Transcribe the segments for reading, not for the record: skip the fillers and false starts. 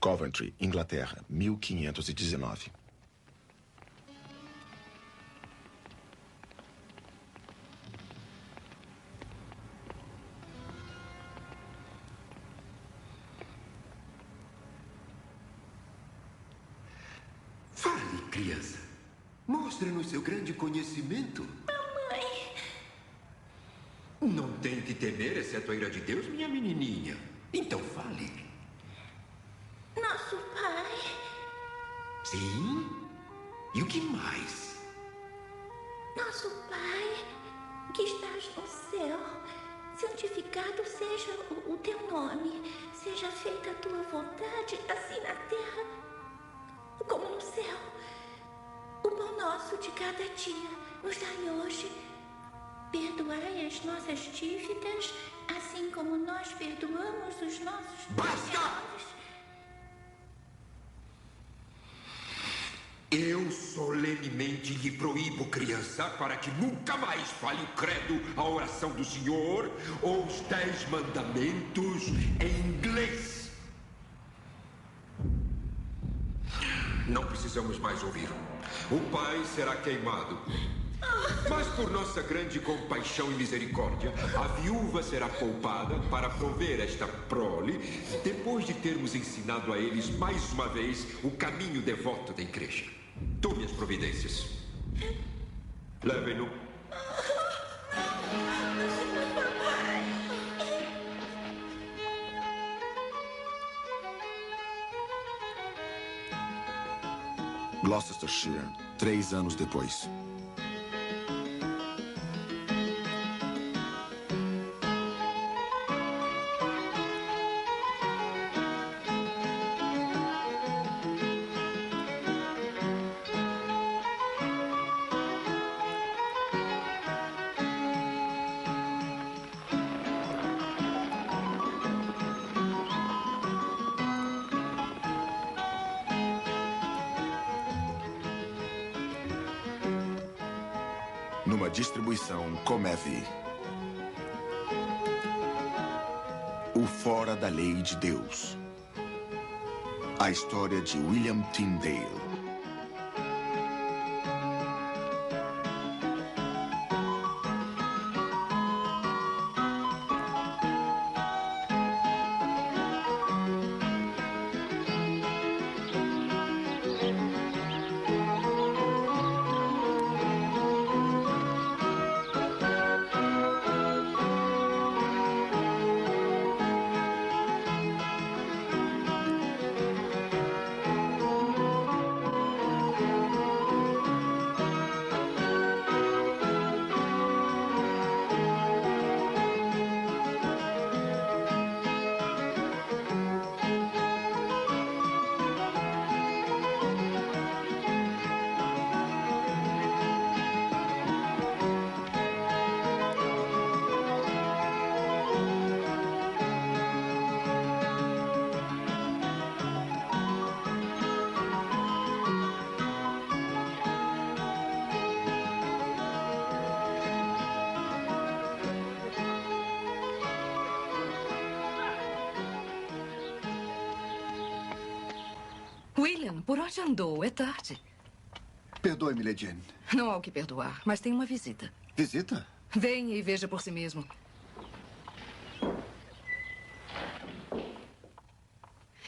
Coventry, Inglaterra, 1519. Fale, criança. Mostre-nos seu grande conhecimento. Mamãe. Não tem que temer, exceto a ira de Deus, minha menininha. Então fale. Nosso pai. Sim? E o que mais? Nosso pai, que estás no céu, santificado seja o teu nome. Seja feita a tua vontade, assim na terra como no céu. O pão nosso de cada dia nos dai hoje. Perdoai as nossas dívidas, assim como nós perdoamos os nossos devedores. Eu solenemente lhe proíbo, criança, para que nunca mais fale o credo, a oração do Senhor ou os 10 mandamentos em inglês. Não precisamos mais ouvir. O pai será queimado. Mas por nossa grande compaixão e misericórdia, a viúva será poupada para prover esta prole, depois de termos ensinado a eles mais uma vez o caminho devoto da igreja. Tome as providências. Levem-no. Gloucestershire, 3 anos depois. Numa distribuição Comevi. O Fora da Lei de Deus. A história de William Tyndale. William, por onde andou? É tarde. Perdoe-me, Lady Anne. Não há o que perdoar, mas tem uma visita. Visita? Venha e veja por si mesmo.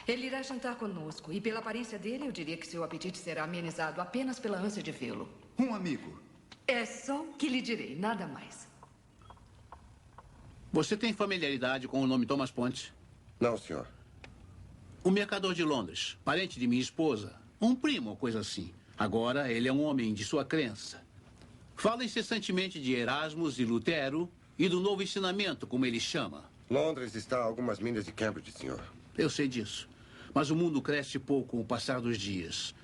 Ele irá jantar conosco, e pela aparência dele, eu diria que seu apetite será amenizado apenas pela ânsia de vê-lo. Um amigo. É só o que lhe direi, nada mais. Você tem familiaridade com o nome Thomas Ponte? Não, senhor. O mercador de Londres, parente de minha esposa. Um primo ou coisa assim. Agora, ele é um homem de sua crença. Fala incessantemente de Erasmus e Lutero e do novo ensinamento, como ele chama. Londres está a algumas milhas de Cambridge, senhor. Eu sei disso. Mas o mundo cresce pouco com o passar dos dias.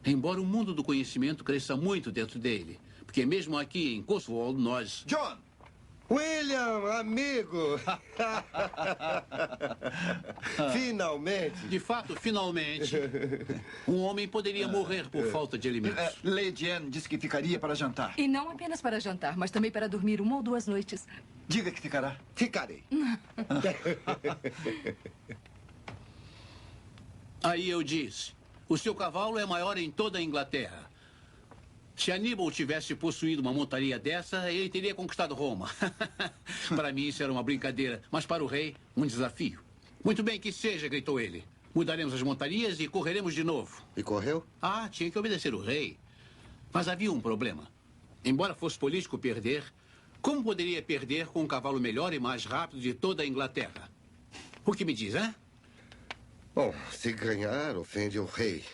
Embora o mundo do conhecimento cresça muito dentro dele. Porque mesmo aqui em Cotswold, nós... John! William, amigo! Finalmente! De fato, finalmente, um homem poderia morrer por falta de alimentos. Lady Anne disse que ficaria para jantar. E não apenas para jantar, mas também para dormir 1 ou 2 noites. Diga que ficará. Ficarei. Aí eu disse, o seu cavalo é maior em toda a Inglaterra. Se Aníbal tivesse possuído uma montaria dessa, ele teria conquistado Roma. Para mim isso era uma brincadeira, mas para o rei, um desafio. Muito bem que seja, gritou ele. Mudaremos as montarias e correremos de novo. E correu? Ah, tinha que obedecer o rei. Mas havia um problema. Embora fosse político perder, como poderia perder com um cavalo melhor e mais rápido de toda a Inglaterra? O que me diz, hein? Bom, se ganhar, ofende o rei.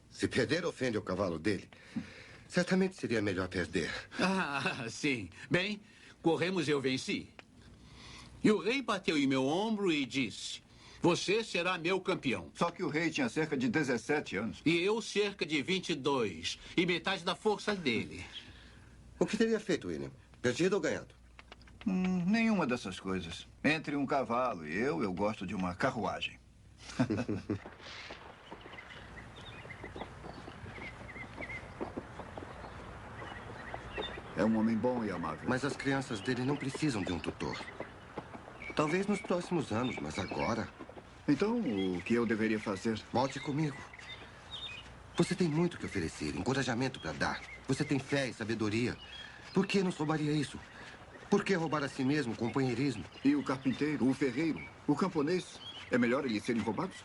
Se perder, ofende o cavalo dele. Certamente seria melhor perder. Ah, sim. Bem, corremos e eu venci. E o rei bateu em meu ombro e disse, você será meu campeão. Só que o rei tinha cerca de 17 anos. E eu cerca de 22. E metade da força dele. O que teria feito, William? Perdido ou ganhado? Nenhuma dessas coisas. Entre um cavalo e eu gosto de uma carruagem. É um homem bom e amável. Mas as crianças dele não precisam de um tutor. Talvez nos próximos anos, mas agora... Então, o que eu deveria fazer? Volte comigo. Você tem muito que oferecer, encorajamento para dar. Você tem fé e sabedoria. Por que nos roubaria isso? Por que roubar a si mesmo, companheirismo? E o carpinteiro, o ferreiro, o camponês? É melhor eles serem roubados?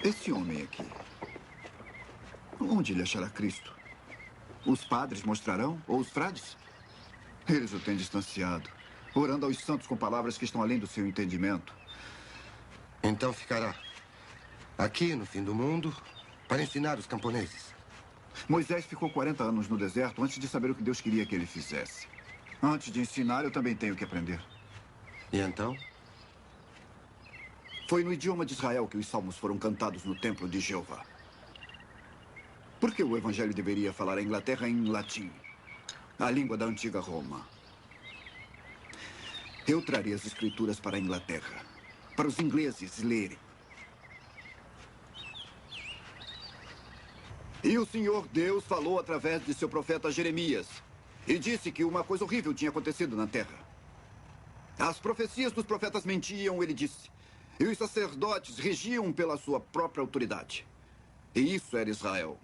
Esse homem aqui... Onde ele achará Cristo? Os padres mostrarão? Ou os frades? Eles o têm distanciado, orando aos santos com palavras que estão além do seu entendimento. Então ficará aqui no fim do mundo para ensinar os camponeses. Moisés ficou 40 anos no deserto antes de saber o que Deus queria que ele fizesse. Antes de ensinar, eu também tenho que aprender. E então? Foi no idioma de Israel que os salmos foram cantados no templo de Jeová. Por que o evangelho deveria falar a Inglaterra em latim? A língua da antiga Roma. Eu trarei as escrituras para a Inglaterra, para os ingleses lerem. E o Senhor Deus falou através de seu profeta Jeremias e disse que uma coisa horrível tinha acontecido na terra. As profecias dos profetas mentiam, ele disse, e os sacerdotes regiam pela sua própria autoridade. E isso era Israel.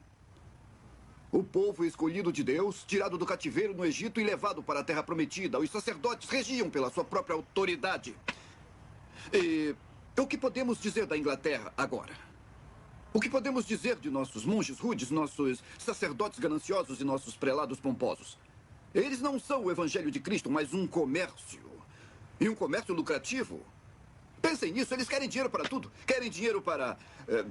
O povo escolhido de Deus, tirado do cativeiro no Egito e levado para a terra prometida. Os sacerdotes regiam pela sua própria autoridade. E o que podemos dizer da Inglaterra agora? O que podemos dizer de nossos monges rudes, nossos sacerdotes gananciosos e nossos prelados pomposos? Eles não são o evangelho de Cristo, mas um comércio. E um comércio lucrativo. Pensem nisso, eles querem dinheiro para tudo. Querem dinheiro para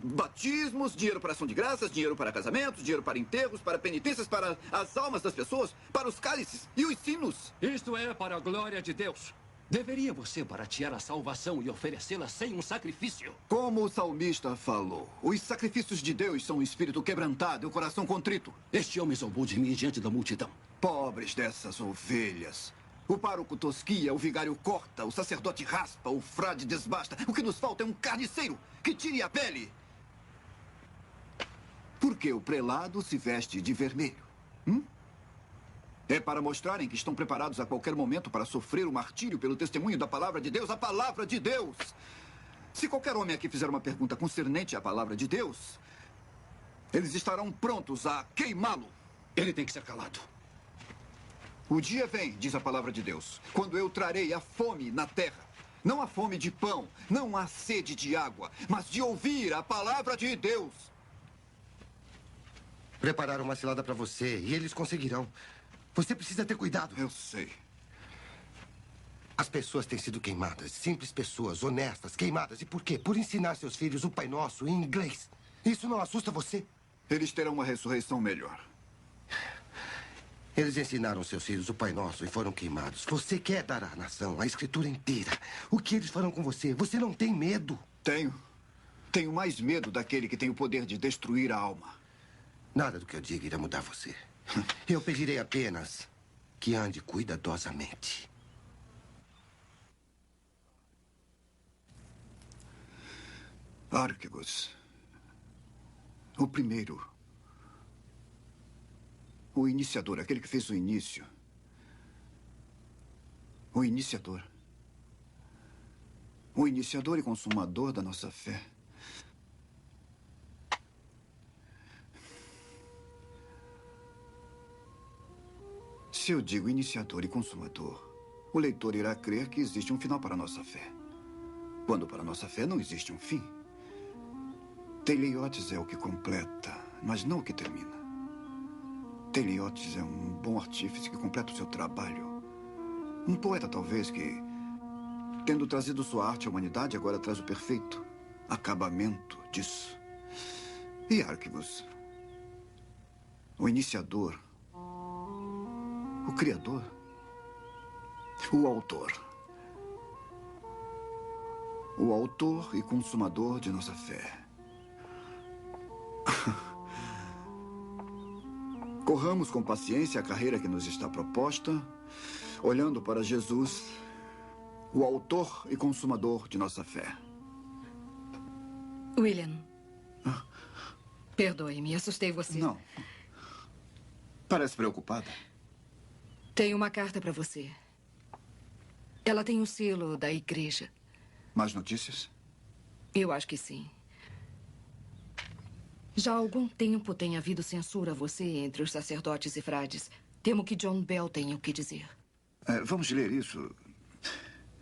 batismos, dinheiro para ação de graças, dinheiro para casamentos, dinheiro para enterros, para penitências, para as almas das pessoas, para os cálices e os sinos. Isto é para a glória de Deus. Deveria você baratear a salvação e oferecê-la sem um sacrifício. Como o salmista falou, os sacrifícios de Deus são o espírito quebrantado e o coração contrito. Este homem zombou de mim diante da multidão. Pobres dessas ovelhas. O pároco tosquia, o vigário corta, o sacerdote raspa, o frade desbasta. O que nos falta é um carniceiro que tire a pele. Por que o prelado se veste de vermelho? É para mostrarem que estão preparados a qualquer momento para sofrer o martírio pelo testemunho da palavra de Deus, a palavra de Deus. Se qualquer homem aqui fizer uma pergunta concernente à palavra de Deus, eles estarão prontos a queimá-lo. Ele tem que ser calado. O dia vem, diz a palavra de Deus, quando eu trarei a fome na terra. Não a fome de pão, não a sede de água, mas de ouvir a palavra de Deus. Prepararam uma cilada para você e eles conseguirão. Você precisa ter cuidado. Eu sei. As pessoas têm sido queimadas. Simples pessoas, honestas, queimadas. E por quê? Por ensinar seus filhos o Pai Nosso em inglês. Isso não assusta você? Eles terão uma ressurreição melhor. Eles ensinaram seus filhos o Pai Nosso e foram queimados. Você quer dar à nação a escritura inteira. O que eles farão com você? Você não tem medo? Tenho. Tenho mais medo daquele que tem o poder de destruir a alma. Nada do que eu diga irá mudar você. Eu pedirei apenas que ande cuidadosamente. Arquegos. O primeiro. O iniciador, aquele que fez o início. O iniciador. O iniciador e consumador da nossa fé. Se eu digo iniciador e consumador, o leitor irá crer que existe um final para a nossa fé. Quando para a nossa fé não existe um fim. Teleiotes é o que completa, mas não o que termina. Teleiotes é um bom artífice que completa o seu trabalho. Um poeta, talvez, que, tendo trazido sua arte à humanidade, agora traz o perfeito acabamento disso. E Arquibus, o iniciador, o criador, o autor. O autor e consumador de nossa fé. Corramos com paciência a carreira que nos está proposta, olhando para Jesus, o autor e consumador de nossa fé. William, perdoe-me, assustei você. Não. Parece preocupada. Tenho uma carta para você. Ela tem o selo da igreja. Mais notícias? Eu acho que sim. Já há algum tempo tem havido censura a você entre os sacerdotes e frades. Temo que John Bell tenha o que dizer. Vamos ler isso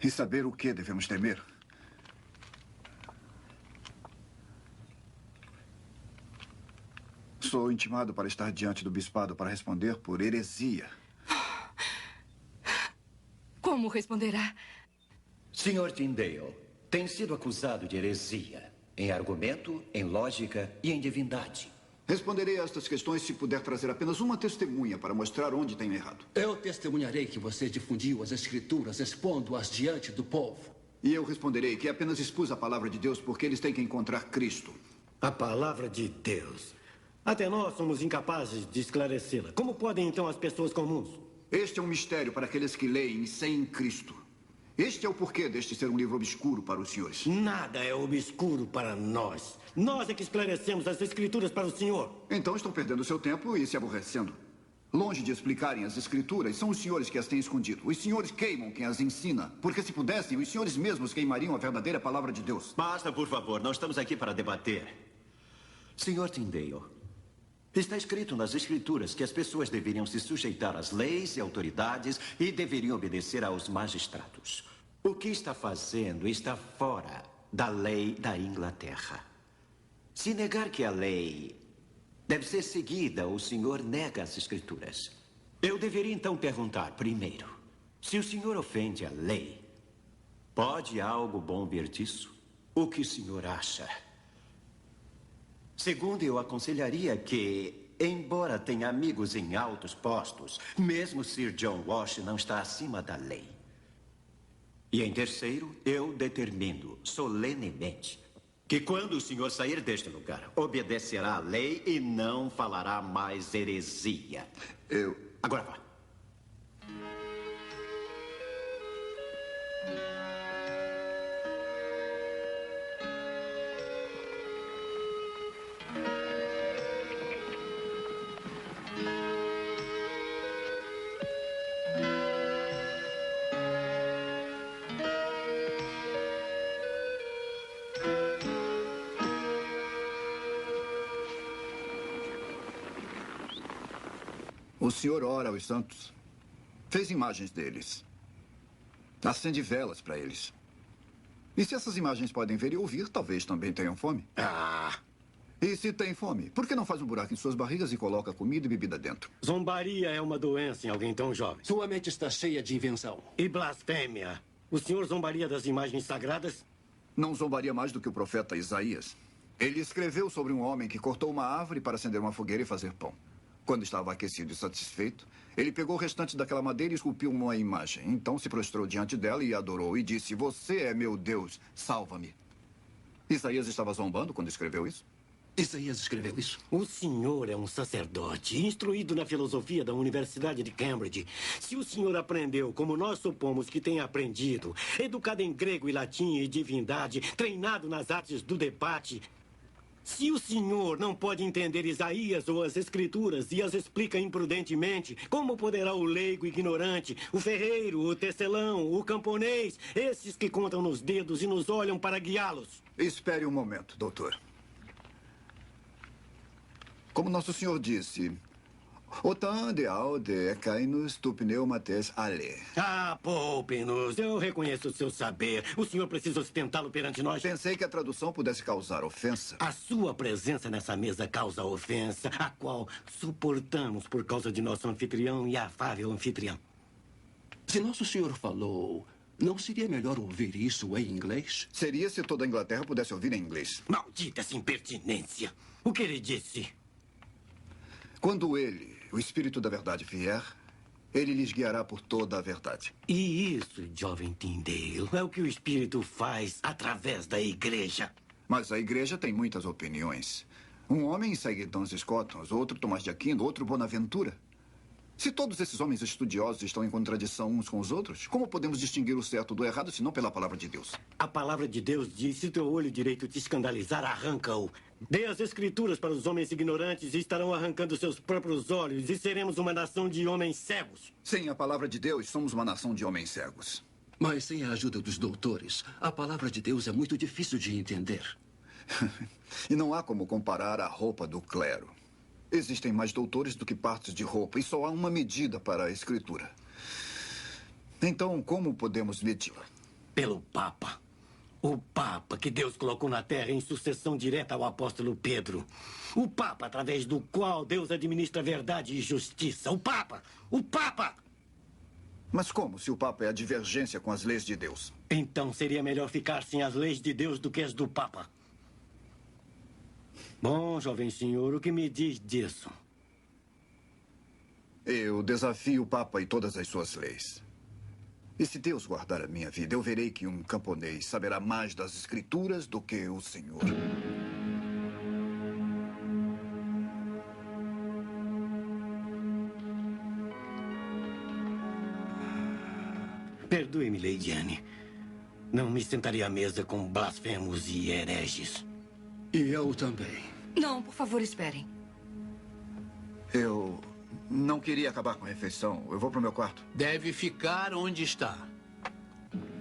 e saber o que devemos temer. Sou intimado para estar diante do bispado para responder por heresia. Como responderá? Sr. Tyndale tem sido acusado de heresia. Em argumento, em lógica e em divindade. Responderei a estas questões se puder trazer apenas uma testemunha para mostrar onde tenho errado. Eu testemunharei que você difundiu as escrituras expondo-as diante do povo. E eu responderei que apenas expus a palavra de Deus porque eles têm que encontrar Cristo. A palavra de Deus. Até nós somos incapazes de esclarecê-la. Como podem, então, as pessoas comuns? Este é um mistério para aqueles que leem sem Cristo. Este é o porquê deste ser um livro obscuro para os senhores. Nada é obscuro para nós. Nós é que esclarecemos as escrituras para o senhor. Então estão perdendo seu tempo e se aborrecendo. Longe de explicarem as escrituras, são os senhores que as têm escondido. Os senhores queimam quem as ensina. Porque se pudessem, os senhores mesmos queimariam a verdadeira palavra de Deus. Basta, por favor. Não estamos aqui para debater. Sr. Tyndale, está escrito nas escrituras que as pessoas deveriam se sujeitar às leis e autoridades e deveriam obedecer aos magistrados. O que está fazendo está fora da lei da Inglaterra. Se negar que a lei deve ser seguida, o senhor nega as escrituras. Eu deveria então perguntar, primeiro, se o senhor ofende a lei, pode algo bom vir disso? O que o senhor acha? Segundo, eu aconselharia que, embora tenha amigos em altos postos, mesmo Sir John Walsh não está acima da lei. E em terceiro, eu determino solenemente que quando o senhor sair deste lugar, obedecerá à lei e não falará mais heresia. Agora vá. O senhor ora aos santos. Fez imagens deles. Acende velas para eles. E se essas imagens podem ver e ouvir, talvez também tenham fome. E se tem fome, por que não faz um buraco em suas barrigas e coloca comida e bebida dentro? Zombaria é uma doença em alguém tão jovem. Sua mente está cheia de invenção. E blasfêmia. O senhor zombaria das imagens sagradas? Não zombaria mais do que o profeta Isaías. Ele escreveu sobre um homem que cortou uma árvore para acender uma fogueira e fazer pão. Quando estava aquecido e satisfeito, ele pegou o restante daquela madeira e esculpiu uma imagem. Então se prostrou diante dela e a adorou e disse: "Você é meu Deus, salva-me." Isaías estava zombando quando escreveu isso? Isaías escreveu isso? O senhor é um sacerdote, instruído na filosofia da Universidade de Cambridge. Se o senhor aprendeu, como nós supomos que tenha aprendido, educado em grego e latim e divindade, treinado nas artes do debate... Se o senhor não pode entender Isaías ou as escrituras e as explica imprudentemente, como poderá o leigo ignorante, o ferreiro, o tecelão, o camponês, esses que contam nos dedos e nos olham para guiá-los? Espere um momento, doutor. Como Nosso Senhor disse, Autant de aude cainus tu pneumates ale. Ah, poupe-nos. Eu reconheço o seu saber. O senhor precisa ostentá-lo perante nós. Pensei que a tradução pudesse causar ofensa. A sua presença nessa mesa causa ofensa, a qual suportamos por causa de nosso anfitrião e afável anfitrião. Se nosso senhor falou, não seria melhor ouvir isso em inglês? Seria se toda a Inglaterra pudesse ouvir em inglês. Maldita essa impertinência. O que ele disse? Quando ele, o Espírito da Verdade, vier, ele lhes guiará por toda a verdade. E isso, jovem Tyndale, é o que o Espírito faz através da igreja. Mas a igreja tem muitas opiniões. Um homem segue Duns Scotus, outro Tomás de Aquino, outro Bonaventura. Se todos esses homens estudiosos estão em contradição uns com os outros, como podemos distinguir o certo do errado se não pela palavra de Deus? A palavra de Deus diz, se teu olho direito te escandalizar, arranca-o. Dê as escrituras para os homens ignorantes e estarão arrancando seus próprios olhos e seremos uma nação de homens cegos. Sem a palavra de Deus, somos uma nação de homens cegos. Mas sem a ajuda dos doutores, a palavra de Deus é muito difícil de entender. E não há como comparar a roupa do clero. Existem mais doutores do que partes de roupa e só há uma medida para a escritura. Então, como podemos medi-la? Pelo Papa. O Papa que Deus colocou na terra em sucessão direta ao apóstolo Pedro. O Papa através do qual Deus administra verdade e justiça. O Papa! O Papa! Mas como, se o Papa é a divergência com as leis de Deus? Então seria melhor ficar sem as leis de Deus do que as do Papa. Bom, jovem senhor, o que me diz disso? Eu desafio o Papa e todas as suas leis. E se Deus guardar a minha vida, eu verei que um camponês saberá mais das Escrituras do que o Senhor. Perdoe-me, Lady Anne. Não me sentaria à mesa com blasfemos e hereges. E eu também. Não, por favor, esperem. Eu não queria acabar com a refeição. Eu vou para o meu quarto. Deve ficar onde está.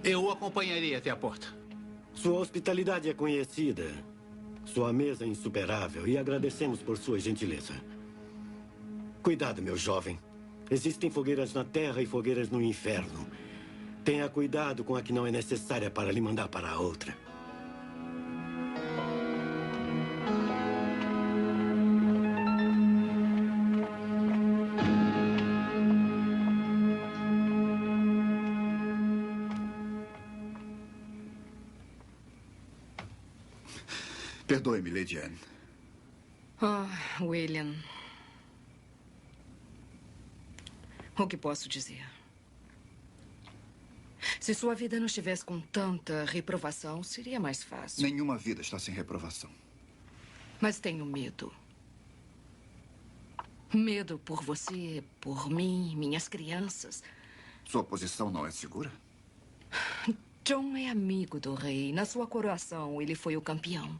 Eu o acompanharei até a porta. Sua hospitalidade é conhecida. Sua mesa é insuperável e agradecemos por sua gentileza. Cuidado, meu jovem. Existem fogueiras na terra e fogueiras no inferno. Tenha cuidado com a que não é necessária para lhe mandar para a outra. Perdoe-me, Lady Anne. William. O que posso dizer? Se sua vida não estivesse com tanta reprovação, seria mais fácil. Nenhuma vida está sem reprovação. Mas tenho medo. Medo por você, por mim, minhas crianças. Sua posição não é segura? John é amigo do rei. Na sua coroação, ele foi o campeão.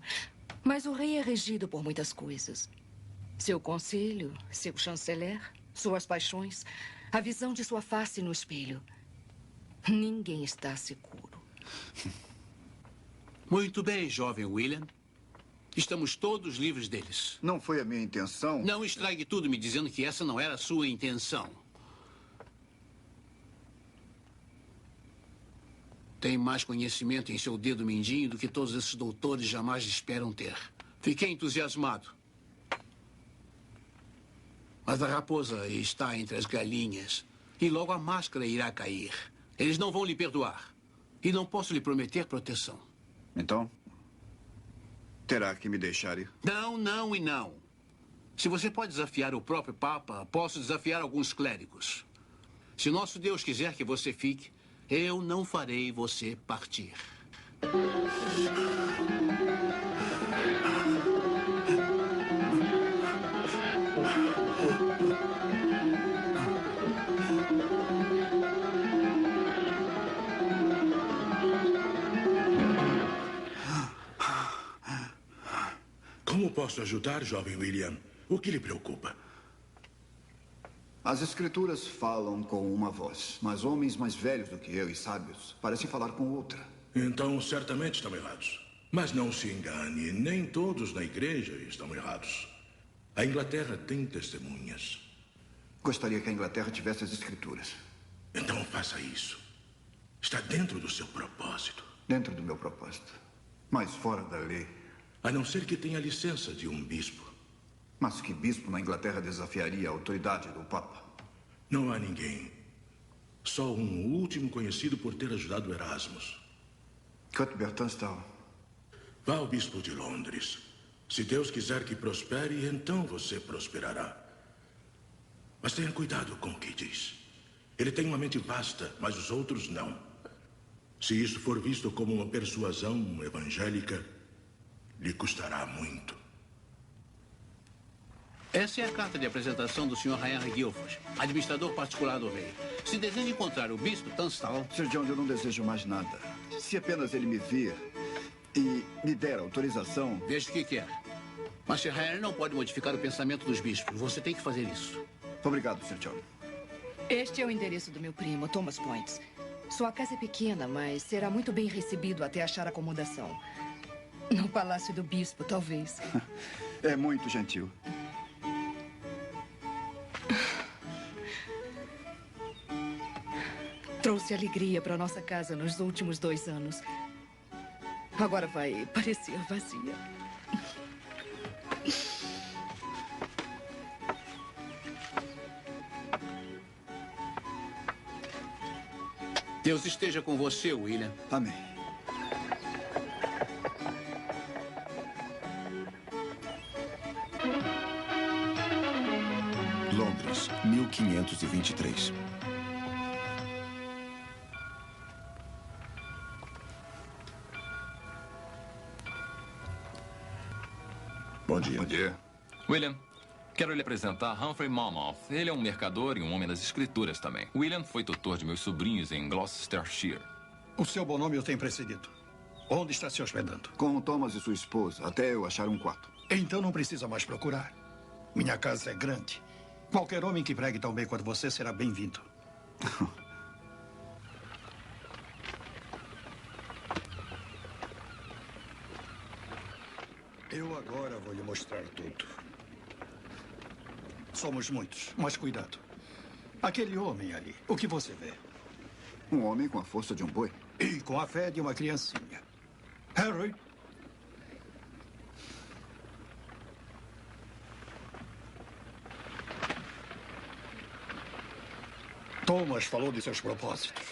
Mas o rei é regido por muitas coisas. Seu conselho, seu chanceler, suas paixões, a visão de sua face no espelho. Ninguém está seguro. Muito bem, jovem William. Estamos todos livres deles. Não foi a minha intenção. Não estrague tudo me dizendo que essa não era a sua intenção. Tem mais conhecimento em seu dedo mindinho do que todos esses doutores jamais esperam ter. Fiquei entusiasmado. Mas a raposa está entre as galinhas. E logo a máscara irá cair. Eles não vão lhe perdoar. E não posso lhe prometer proteção. Então, terá que me deixar ir. Não, não e não. Se você pode desafiar o próprio Papa, posso desafiar alguns clérigos. Se nosso Deus quiser que você fique, eu não farei você partir. Como posso ajudar, jovem William? O que lhe preocupa? As escrituras falam com uma voz, mas homens mais velhos do que eu e sábios parecem falar com outra. Então, certamente estão errados. Mas não se engane, nem todos na igreja estão errados. A Inglaterra tem testemunhas. Gostaria que a Inglaterra tivesse as escrituras. Então faça isso. Está dentro do seu propósito. Dentro do meu propósito. Mas fora da lei. A não ser que tenha licença de um bispo. Mas que bispo na Inglaterra desafiaria a autoridade do Papa? Não há ninguém. Só um último conhecido por ter ajudado Erasmus. Cuthbert Tunstall. Vá ao bispo de Londres. Se Deus quiser que prospere, então você prosperará. Mas tenha cuidado com o que diz. Ele tem uma mente vasta, mas os outros não. Se isso for visto como uma persuasão evangélica, lhe custará muito. Essa é a carta de apresentação do Sr. Henry Guilford, administrador particular do rei. Se deseja encontrar o bispo Tunstall... Sir John, eu não desejo mais nada. Se apenas ele me vir e me der autorização... Veja o que quer. Mas Sir Henry não pode modificar o pensamento dos bispos. Você tem que fazer isso. Obrigado, Sir John. Este é o endereço do meu primo, Thomas Points. Sua casa é pequena, mas será muito bem recebido até achar acomodação. No Palácio do Bispo, talvez. É muito gentil. Trouxe alegria para nossa casa nos últimos 2 anos. Agora vai parecer vazia. Deus esteja com você, William. Amém. Londres, 1523. Bom dia. Bom dia. William, quero lhe apresentar Humphrey Monmouth. Ele é um mercador e um homem das escrituras também. William foi tutor de meus sobrinhos em Gloucestershire. O seu bom nome eu tenho precedido. Onde está se hospedando? Com o Thomas e sua esposa, até eu achar um quarto. Então não precisa mais procurar. Minha casa é grande. Qualquer homem que pregue tão bem quanto você será bem-vindo. Eu agora vou lhe mostrar tudo. Somos muitos, mas cuidado. Aquele homem ali, o que você vê? Um homem com a força de um boi. E com a fé de uma criancinha. Harry? Thomas falou de seus propósitos.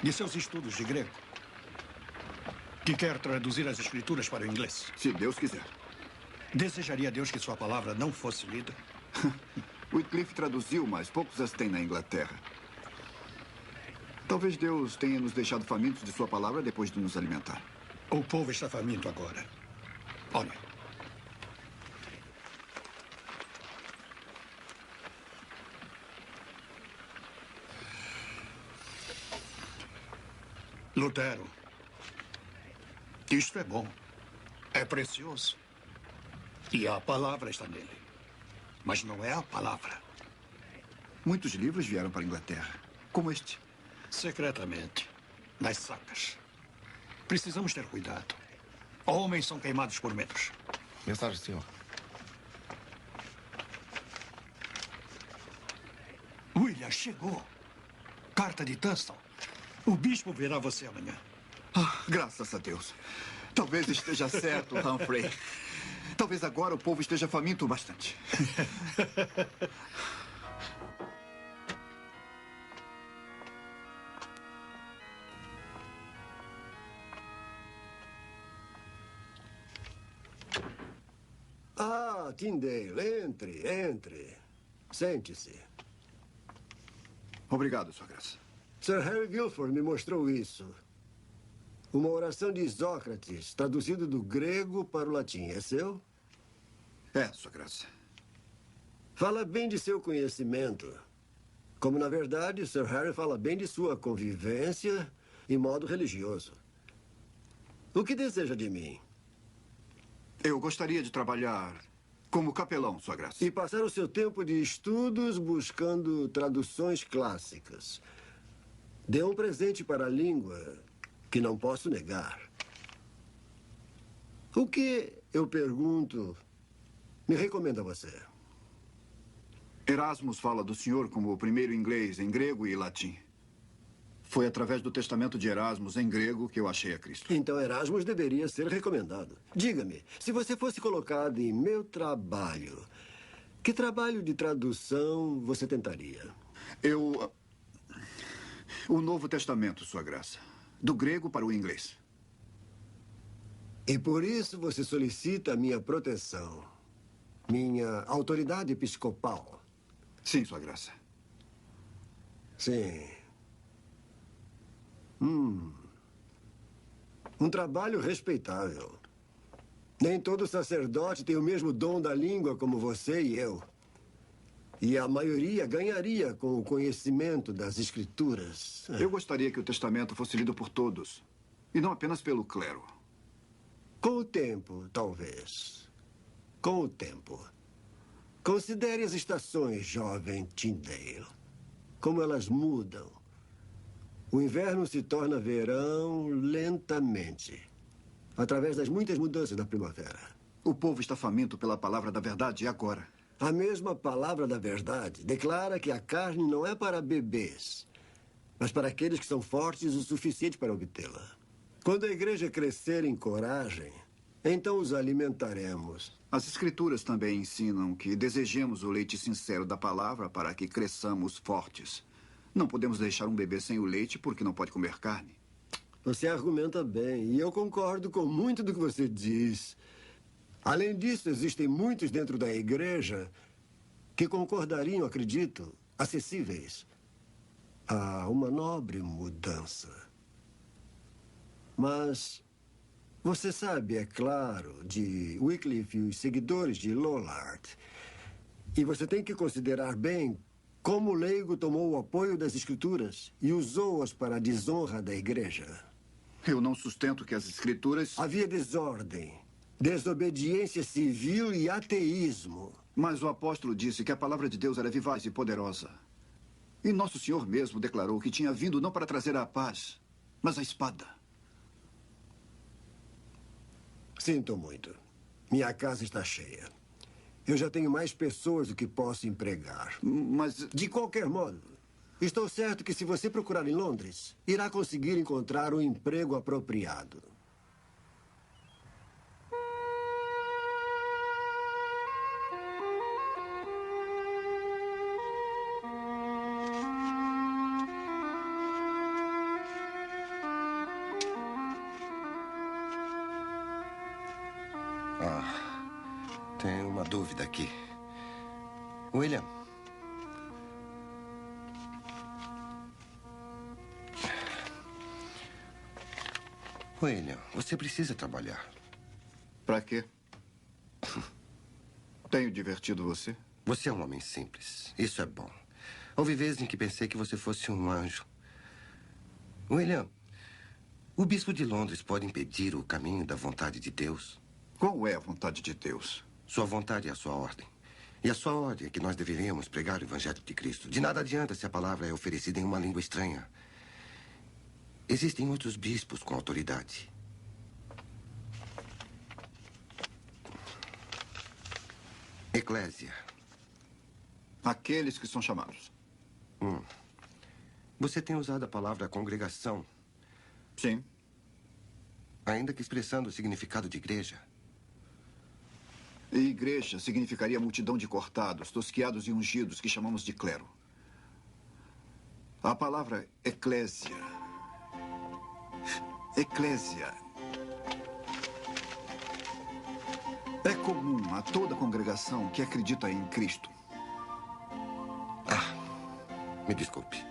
De seus estudos de grego. Que quer traduzir as escrituras para o inglês. Se Deus quiser. Desejaria a Deus que sua palavra não fosse lida? Wycliffe traduziu, mas poucos as têm na Inglaterra. Talvez Deus tenha nos deixado famintos de sua palavra depois de nos alimentar. O povo está faminto agora. Olha. Lutero. Isto é bom. É precioso. E a palavra está nele. Mas não é a palavra. Muitos livros vieram para a Inglaterra, como este. Secretamente, nas sacas. Precisamos ter cuidado. Homens são queimados por medos. Mensagem, senhor. William, chegou. Carta de Tunstall. O bispo verá você amanhã. Graças a Deus. Talvez esteja certo, Humphrey. Talvez agora o povo esteja faminto bastante. Ah, Tyndale, entre. Sente-se. Obrigado, Sua Graça. Sir Henry Guilford me mostrou isso. Uma oração de Sócrates, traduzido do grego para o latim. É seu? É, Sua Graça. Fala bem de seu conhecimento. Como, na verdade, Sir Harry fala bem de sua convivência em modo religioso. O que deseja de mim? Eu gostaria de trabalhar como capelão, Sua Graça. E passar o seu tempo de estudos buscando traduções clássicas. Dê um presente para a língua que não posso negar. O que, eu pergunto, me recomenda você? Erasmus fala do senhor como o primeiro inglês em grego e latim. Foi através do testamento de Erasmus em grego que eu achei a Cristo. Então Erasmus deveria ser recomendado. Diga-me, se você fosse colocado em meu trabalho, que trabalho de tradução você tentaria? O Novo Testamento, Sua Graça. Do grego para o inglês. E por isso você solicita a minha proteção. Minha autoridade episcopal. Sim, Sua Graça. Sim. Um trabalho respeitável. Nem todo sacerdote tem o mesmo dom da língua como você e eu. E a maioria ganharia com o conhecimento das Escrituras. Eu gostaria que o testamento fosse lido por todos. E não apenas pelo clero. Com o tempo, talvez. Com o tempo. Considere as estações, jovem Tyndale. Como elas mudam. O inverno se torna verão lentamente. Através das muitas mudanças da primavera. O povo está faminto pela palavra da verdade agora. A mesma palavra da verdade declara que a carne não é para bebês, mas para aqueles que são fortes o suficiente para obtê-la. Quando a igreja crescer em coragem, então os alimentaremos. As Escrituras também ensinam que desejemos o leite sincero da palavra para que cresçamos fortes. Não podemos deixar um bebê sem o leite porque não pode comer carne. Você argumenta bem, e eu concordo com muito do que você diz. Além disso, existem muitos dentro da igreja que concordariam, acredito, acessíveis a uma nobre mudança. Mas você sabe, é claro, de Wycliffe e os seguidores de Lollard. E você tem que considerar bem como o leigo tomou o apoio das Escrituras e usou-as para a desonra da igreja. Eu não sustento que as Escrituras... Havia desordem, desobediência civil e ateísmo. Mas o apóstolo disse que a palavra de Deus era vivaz e poderosa. E nosso Senhor mesmo declarou que tinha vindo não para trazer a paz, mas a espada. Sinto muito. Minha casa está cheia. Eu já tenho mais pessoas do que posso empregar. Mas... De qualquer modo, estou certo que se você procurar em Londres, irá conseguir encontrar um emprego apropriado. Tenho uma dúvida aqui. William. William, você precisa trabalhar. Pra quê? Tenho divertido você? Você é um homem simples. Isso é bom. Houve vezes em que pensei que você fosse um anjo. William, o bispo de Londres pode impedir o caminho da vontade de Deus? Qual é a vontade de Deus? Sua vontade é a sua ordem. E a sua ordem é que nós deveríamos pregar o Evangelho de Cristo. De nada adianta se a palavra é oferecida em uma língua estranha. Existem outros bispos com autoridade. Eclésia. Aqueles que são chamados. Você tem usado a palavra congregação. Sim. Ainda que expressando o significado de igreja. E igreja significaria multidão de cortados, tosquiados e ungidos que chamamos de clero. A palavra eclésia. Eclésia. É comum a toda congregação que acredita em Cristo. Me desculpe.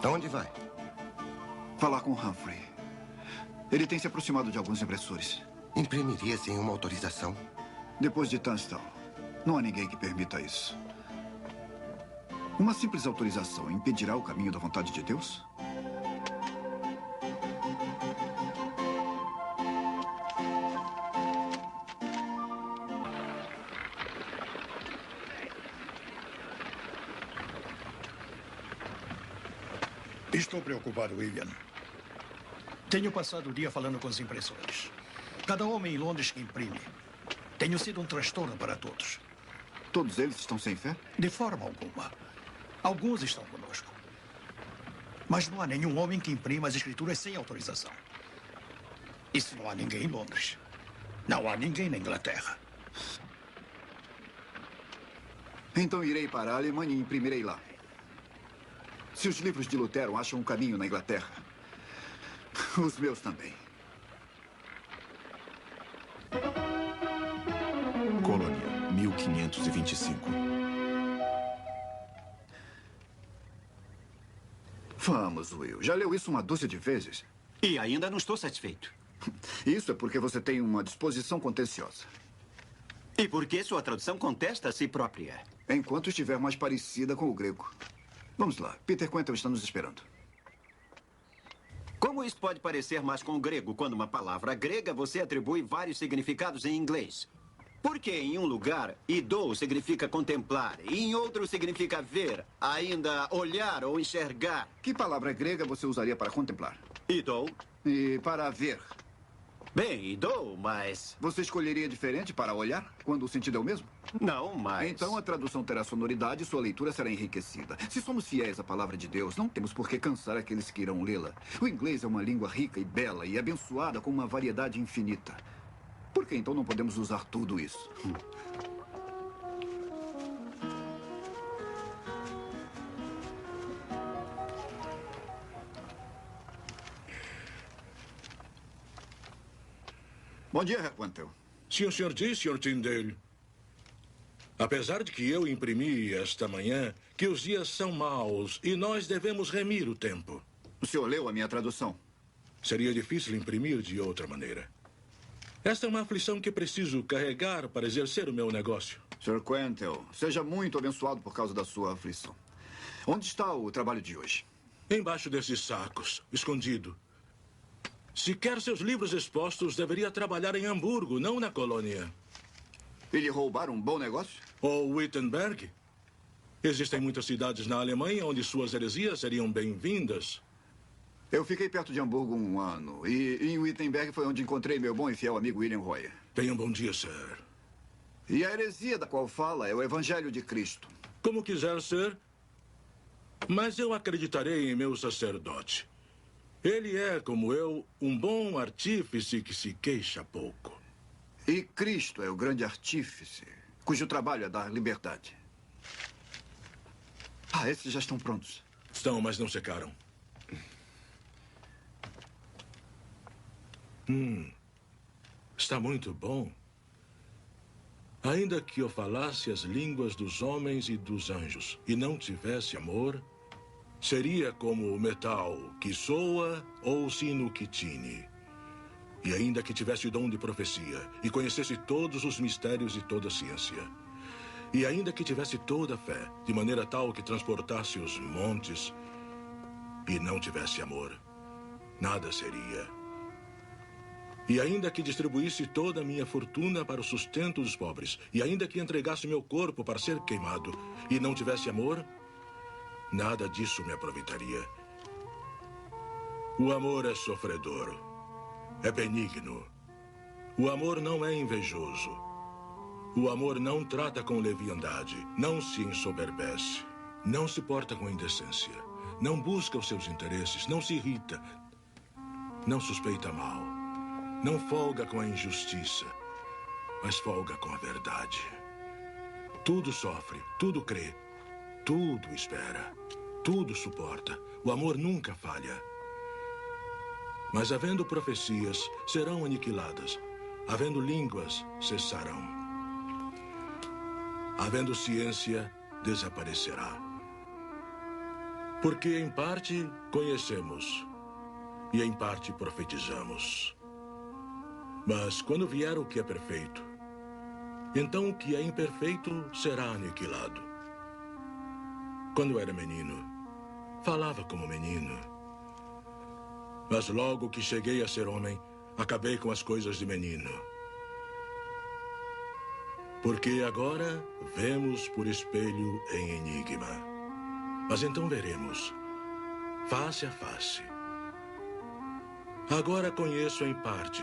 Aonde vai? Falar com Humphrey. Ele tem se aproximado de alguns impressores. Imprimiria sem uma autorização? Depois de Tunstall, não há ninguém que permita isso. Uma simples autorização impedirá o caminho da vontade de Deus? Estou preocupado, William. Tenho passado o dia falando com os impressores. Cada homem em Londres que imprime Tenho sido um transtorno para todos. Todos eles estão sem fé? De forma alguma. Alguns estão conosco. Mas não há nenhum homem que imprima as escrituras sem autorização. Isso não há ninguém em Londres. Não há ninguém na Inglaterra. Então irei para a Alemanha e imprimirei lá. Se os livros de Lutero acham um caminho na Inglaterra, os meus também. Colônia, 1525. Vamos, Will. Já leu isso uma dúzia de vezes? E ainda não estou satisfeito. Isso é porque você tem uma disposição contenciosa. E porque sua tradução contesta a si própria. Enquanto estiver mais parecida com o grego. Vamos lá. Peter Quentin está nos esperando. Como isso pode parecer mais com o grego quando uma palavra grega você atribui vários significados em inglês? Porque em um lugar, idou significa contemplar, e em outro significa ver, ainda olhar ou enxergar. Que palavra grega você usaria para contemplar? Idou. E para ver? Bem, idou, mas... Você escolheria diferente para olhar, quando o sentido é o mesmo? Não, mas... Então a tradução terá sonoridade e sua leitura será enriquecida. Se somos fiéis à palavra de Deus, não temos por que cansar aqueles que irão lê-la. O inglês é uma língua rica e bela e abençoada com uma variedade infinita. Por que então não podemos usar tudo isso? Bom dia, Herr Quantel. Se o senhor diz, Sr. Tyndale. Apesar de que eu imprimi esta manhã que os dias são maus e nós devemos remir o tempo. O senhor leu a minha tradução? Seria difícil imprimir de outra maneira. Esta é uma aflição que preciso carregar para exercer o meu negócio. Sr. Quantel, seja muito abençoado por causa da sua aflição. Onde está o trabalho de hoje? Embaixo desses sacos, escondido. Se quer seus livros expostos, deveria trabalhar em Hamburgo, não na colônia. E lhe roubaram um bom negócio? Ou Wittenberg? Existem muitas cidades na Alemanha onde suas heresias seriam bem-vindas. Eu fiquei perto de Hamburgo 1 ano. E em Wittenberg foi onde encontrei meu bom e fiel amigo William Royer. Tenha um bom dia, sir. E a heresia da qual fala é o Evangelho de Cristo. Como quiser ser. Mas eu acreditarei em meu sacerdote. Ele é, como eu, um bom artífice que se queixa pouco. E Cristo é o grande artífice, cujo trabalho é dar liberdade. Ah, esses já estão prontos. Estão, mas não secaram. Está muito bom. Ainda que eu falasse as línguas dos homens e dos anjos e não tivesse amor, seria como o metal que soa ou o sino que tine. E ainda que tivesse o dom de profecia e conhecesse todos os mistérios e toda a ciência, e ainda que tivesse toda a fé, de maneira tal que transportasse os montes, e não tivesse amor, nada seria. E ainda que distribuísse toda a minha fortuna para o sustento dos pobres, e ainda que entregasse meu corpo para ser queimado, e não tivesse amor, nada disso me aproveitaria. O amor é sofredor, é benigno. O amor não é invejoso. O amor não trata com leviandade, não se ensoberbece, não se porta com indecência, não busca os seus interesses, não se irrita, não suspeita mal, não folga com a injustiça, mas folga com a verdade. Tudo sofre, tudo crê, tudo espera, tudo suporta. O amor nunca falha. Mas havendo profecias, serão aniquiladas. Havendo línguas, cessarão. Havendo ciência, desaparecerá. Porque em parte conhecemos e em parte profetizamos. Mas quando vier o que é perfeito, então o que é imperfeito será aniquilado. Quando era menino, falava como menino. Mas logo que cheguei a ser homem, acabei com as coisas de menino. Porque agora vemos por espelho em enigma. Mas então veremos, face a face. Agora conheço em parte.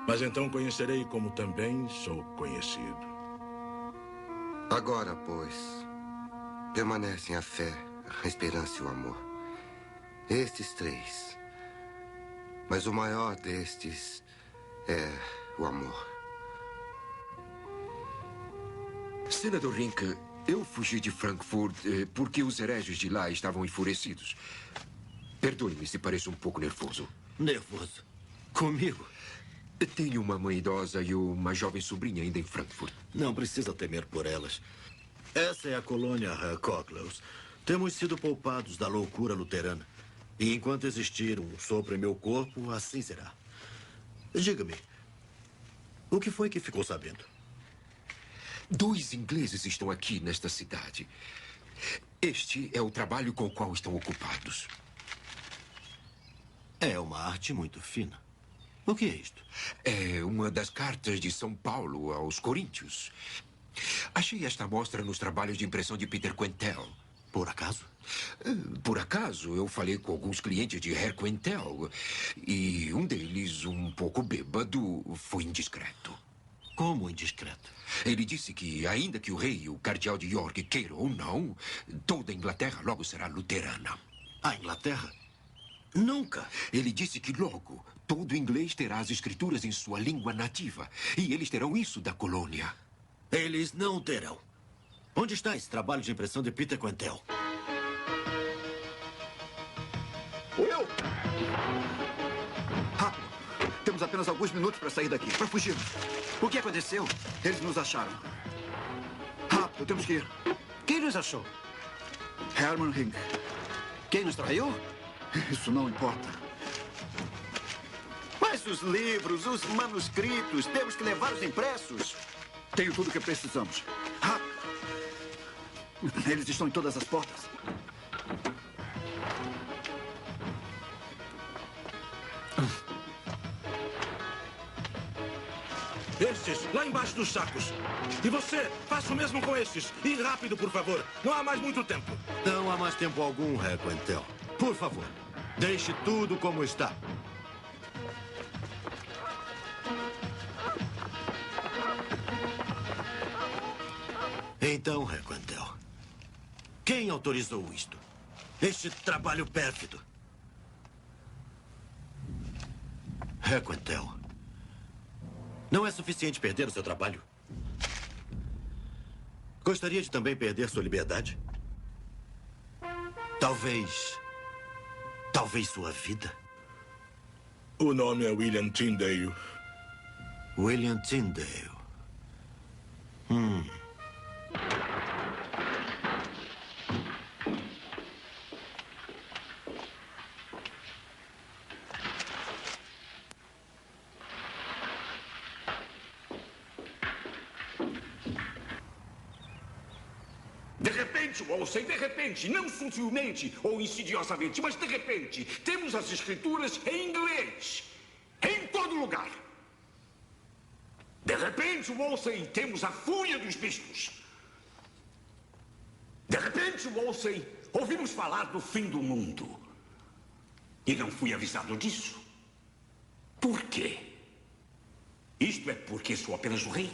Mas então conhecerei como também sou conhecido. Agora, pois, permanecem a fé, a esperança e o amor. Estes três. Mas o maior destes é o amor. Senador Rink, eu fugi de Frankfurt porque os hereges de lá estavam enfurecidos. Perdoe-me se pareço um pouco nervoso. Nervoso? Comigo? Tenho uma mãe idosa e uma jovem sobrinha ainda em Frankfurt. Não precisa temer por elas. Essa é a colônia Cocklows. Temos sido poupados da loucura luterana. E enquanto existir um sopro em meu corpo, assim será. Diga-me, o que foi que ficou sabendo? 2 ingleses estão aqui nesta cidade. Este é o trabalho com o qual estão ocupados. É uma arte muito fina. O que é isto? É uma das cartas de São Paulo aos Coríntios. Achei esta amostra nos trabalhos de impressão de Peter Quentel. Por acaso? Por acaso, eu falei com alguns clientes de Herr Quentel. E um deles, um pouco bêbado, foi indiscreto. Como indiscreto? Ele disse que, ainda que o rei e o cardeal de York queiram ou não, toda a Inglaterra logo será luterana. A Inglaterra? Nunca. Ele disse que logo todo inglês terá as escrituras em sua língua nativa. E eles terão isso da colônia. Eles não terão. Onde está esse trabalho de impressão de Peter Quentel? Will! Rápido! Temos apenas alguns minutos para sair daqui, para fugir. O que aconteceu? Eles nos acharam. Rápido, temos que ir. Quem nos achou? Herman Rink. Quem nos traiu? Isso não importa. Mas os livros, os manuscritos, temos que levá-los impressos. Tenho tudo o que precisamos. Rápido! Eles estão em todas as portas. Estes, lá embaixo dos sacos. E você, faça o mesmo com estes. E rápido, por favor. Não há mais muito tempo. Não há mais tempo algum, Herr Quentel. Por favor, deixe tudo como está. Então, Herr Quentel, quem autorizou isto? Este trabalho pérfido? Herr Quentel, não é suficiente perder o seu trabalho? Gostaria de também perder sua liberdade? Talvez sua vida? O nome é William Tyndale. William Tyndale. De repente, Wolsey, de repente, não sutilmente ou insidiosamente, mas de repente, temos as escrituras em inglês, em todo lugar. De repente, Wolsey, temos a fúria dos bispos. De repente, Wolsey, ouvimos falar do fim do mundo. E não fui avisado disso. Por quê? Isto é porque sou apenas o rei?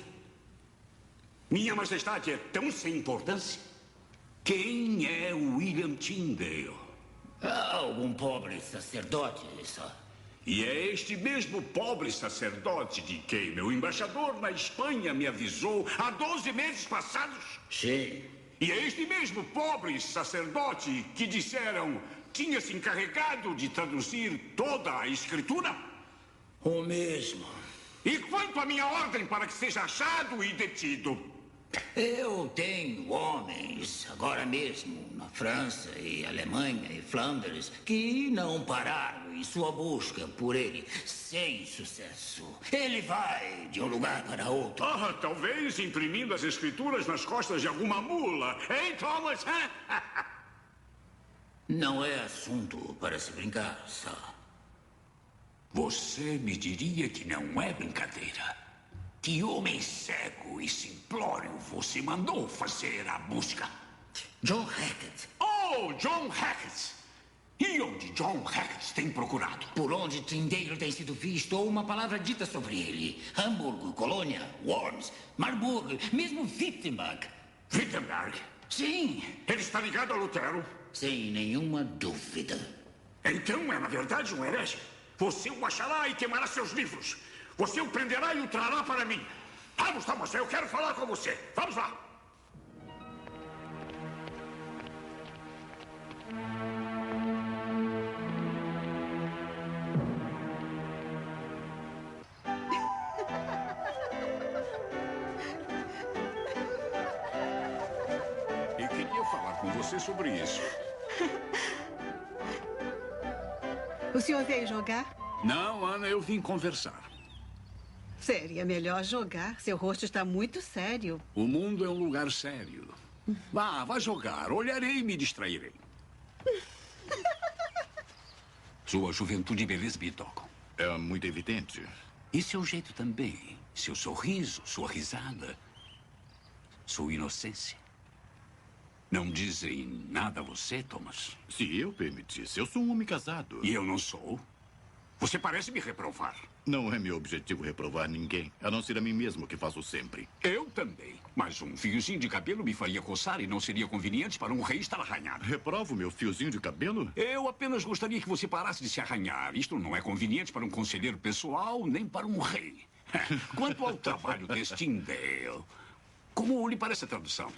Minha majestade é tão sem importância? Quem é William Tyndale? Algum pobre sacerdote, só. E é este mesmo pobre sacerdote de quem meu embaixador na Espanha me avisou há 12 meses passados? Sim. E é este mesmo pobre sacerdote que disseram tinha se encarregado de traduzir toda a escritura? O mesmo. E quanto à minha ordem para que seja achado e detido? Eu tenho homens, agora mesmo, na França e Alemanha e Flandres, que não pararam em sua busca por ele, sem sucesso. Ele vai de um lugar para outro. Ah, talvez imprimindo as escrituras nas costas de alguma mula. Hein, Thomas? Não é assunto para se brincar, só. Você me diria que não é brincadeira? Que homem cego e simplório você mandou fazer a busca? John Hackett. Oh, John Hackett! E onde John Hackett tem procurado? Por onde Tyndale tem sido visto ou uma palavra dita sobre ele. Hamburgo, Colônia, Worms, Marburg, mesmo Wittenberg. Wittenberg? Sim. Ele está ligado a Lutero? Sem nenhuma dúvida. Então é, na verdade, um herege. Você o achará e queimará seus livros. Você o prenderá e o trará para mim. Vamos, Thomas, eu quero falar com você. Vamos lá. Eu queria falar com você sobre isso. O senhor veio jogar? Não, Ana, eu vim conversar. Seria melhor jogar. Seu rosto está muito sério. O mundo é um lugar sério. Vá jogar. Olharei e me distrairei. Sua juventude e beleza me tocam. É muito evidente. E seu jeito também. Seu sorriso, sua risada. Sua inocência. Não dizem nada a você, Thomas? Se eu permitisse, eu sou um homem casado. E eu não sou? Você parece me reprovar. Não é meu objetivo reprovar ninguém, a não ser a mim mesmo, que faço sempre. Eu também. Mas um fiozinho de cabelo me faria coçar e não seria conveniente para um rei estar arranhado. Reprovo meu fiozinho de cabelo? Eu apenas gostaria que você parasse de se arranhar. Isto não é conveniente para um conselheiro pessoal, nem para um rei. Quanto ao trabalho deste Tyndale, como lhe parece a tradução?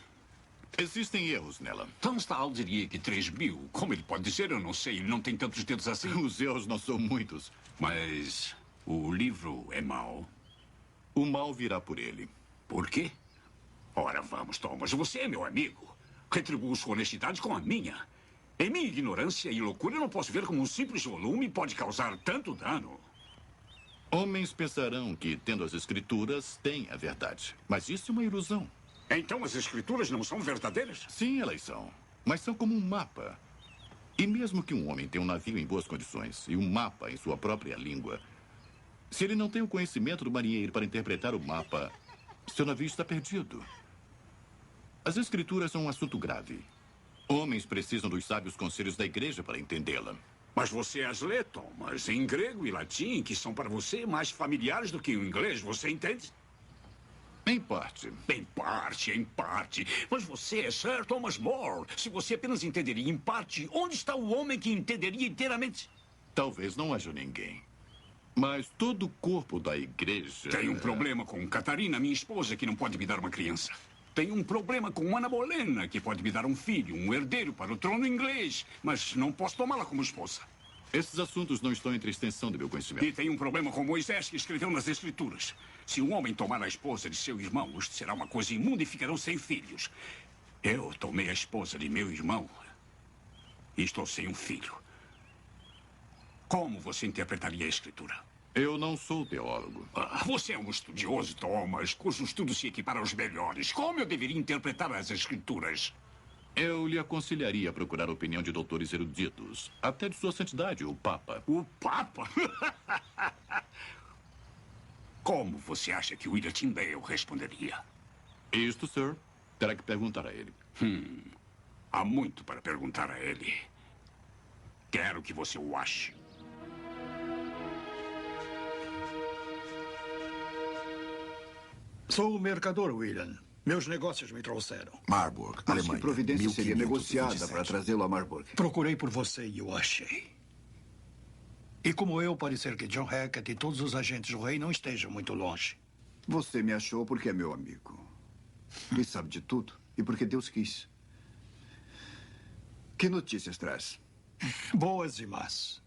Existem erros nela. Tunstall diria que 3.000. Como ele pode dizer? Eu não sei. Ele não tem tantos dedos assim. Os erros não são muitos. Mas o livro é mau. O mal virá por ele. Por quê? Ora, vamos, Thomas. Você é meu amigo. Retribuo sua honestidade com a minha. Em minha ignorância e loucura, eu não posso ver como um simples volume pode causar tanto dano. Homens pensarão que, tendo as escrituras, têm a verdade. Mas isso é uma ilusão. Então as escrituras não são verdadeiras? Sim, elas são. Mas são como um mapa. E mesmo que um homem tenha um navio em boas condições e um mapa em sua própria língua, se ele não tem o conhecimento do marinheiro para interpretar o mapa, seu navio está perdido. As escrituras são um assunto grave. Homens precisam dos sábios conselhos da igreja para entendê-la. Mas você as lê, Thomas, em grego e latim, que são para você mais familiares do que o inglês, você entende? Em parte. Em parte, em parte. Mas você é Sir Thomas More. Se você apenas entenderia em parte, onde está o homem que entenderia inteiramente? Talvez não haja ninguém. Mas todo o corpo da igreja... Tem um problema com Catarina, minha esposa, que não pode me dar uma criança. Tem um problema com Ana Bolena, que pode me dar um filho, um herdeiro para o trono inglês. Mas não posso tomá-la como esposa. Esses assuntos não estão entre a extensão do meu conhecimento. E tem um problema com Moisés, que escreveu nas Escrituras. Se um homem tomar a esposa de seu irmão, isto será uma coisa imunda e ficarão sem filhos. Eu tomei a esposa de meu irmão e estou sem um filho. Como você interpretaria a Escritura? Eu não sou teólogo. Você é um estudioso, Thomas, cujo estudo se equipara aos melhores. Como eu deveria interpretar as Escrituras? Eu lhe aconselharia a procurar a opinião de doutores eruditos. Até de sua santidade, o Papa. O Papa? Como você acha que William Tyndale responderia? Isto, Sir, terá que perguntar a ele. Há muito para perguntar a ele. Quero que você o ache. Sou o mercador, William. Meus negócios me trouxeram. Marburg, Mas Alemanha. que providência seria 1527. negociada para trazê-lo a Marburg? Procurei por você e o achei. E como eu, pode ser que John Hackett e todos os agentes do rei não estejam muito longe. Você me achou porque é meu amigo. E sabe de tudo. E porque Deus quis. Que notícias traz? Boas e más.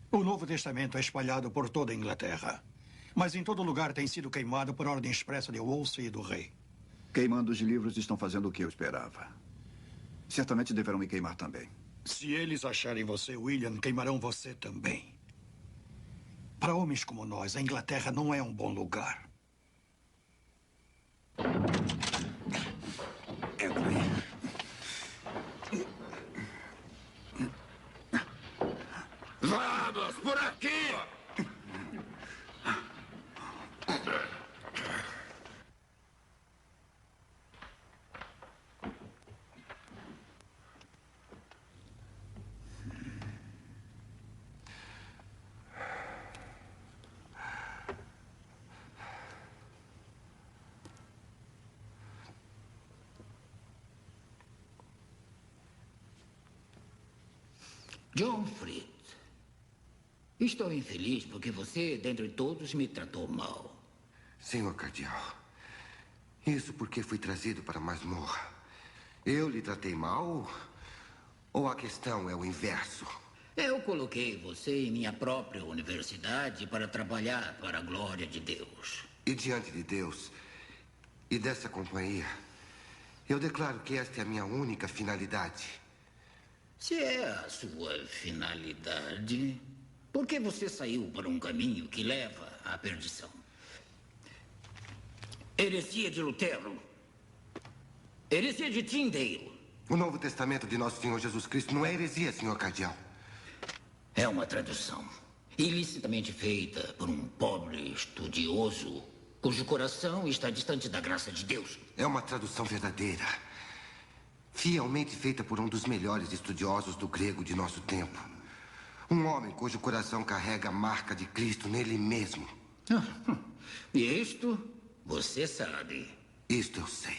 O Novo Testamento é espalhado por toda a Inglaterra. Mas em todo lugar tem sido queimado por ordem expressa de Wolsey e do rei. Queimando os livros estão fazendo o que eu esperava. Certamente deverão me queimar também. Se eles acharem você, William, queimarão você também. Para homens como nós, a Inglaterra não é um bom lugar. Vamos, por aqui! John Fritz, estou infeliz porque você, dentre todos, me tratou mal. Senhor Cardeal, isso porque fui trazido para a masmorra. Eu lhe tratei mal? Ou a questão é o inverso? Eu coloquei você em minha própria universidade para trabalhar para a glória de Deus. E diante de Deus e dessa companhia, eu declaro que esta é a minha única finalidade. Se é a sua finalidade, por que você saiu para um caminho que leva à perdição? Heresia de Lutero. Heresia de Tyndale. O Novo Testamento de Nosso Senhor Jesus Cristo não é heresia, senhor Cardeal. É uma tradução ilicitamente feita por um pobre estudioso cujo coração está distante da graça de Deus. É uma tradução verdadeira. Fielmente feita por um dos melhores estudiosos do grego de nosso tempo. Um homem cujo coração carrega a marca de Cristo nele mesmo. E isto você sabe. Isto eu sei.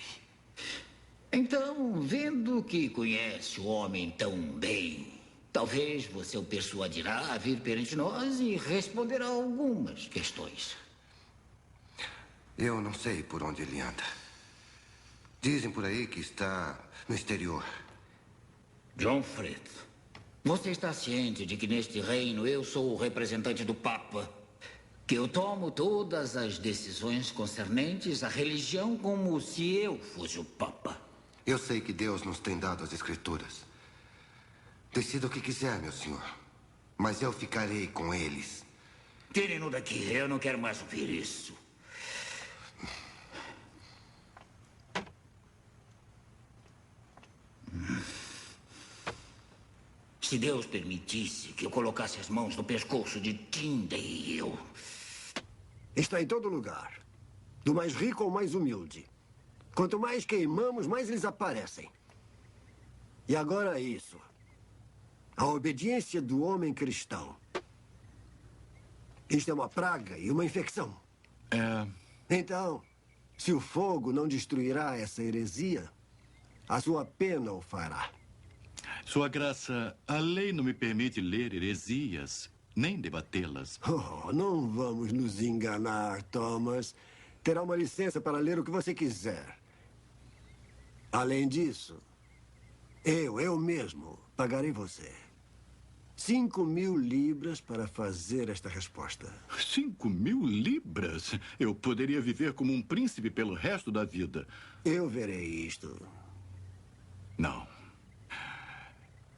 Então, vendo que conhece o homem tão bem, talvez você o persuadirá a vir perante nós e responderá algumas questões. Eu não sei por onde ele anda. Dizem por aí que está no exterior. John Fritz, você está ciente de que neste reino eu sou o representante do Papa? Que eu tomo todas as decisões concernentes à religião como se eu fosse o Papa? Eu sei que Deus nos tem dado as Escrituras. Decida o que quiser, meu senhor. Mas eu ficarei com eles. Tirem-no daqui. Eu não quero mais ouvir isso. Se Deus permitisse que eu colocasse as mãos no pescoço de Tyndale, eu... Está em todo lugar. Do mais rico ao mais humilde. Quanto mais queimamos, mais eles aparecem. E agora isso. A obediência do homem cristão. Isto é uma praga e uma infecção. Então, se o fogo não destruirá essa heresia, a sua pena o fará. Sua Graça, a lei não me permite ler heresias, nem debatê-las. Oh, não vamos nos enganar, Thomas. Terá uma licença para ler o que você quiser. Além disso, eu mesmo pagarei você 5.000 libras para fazer esta resposta. 5.000 libras? Eu poderia viver como um príncipe pelo resto da vida. Eu verei isto. Não.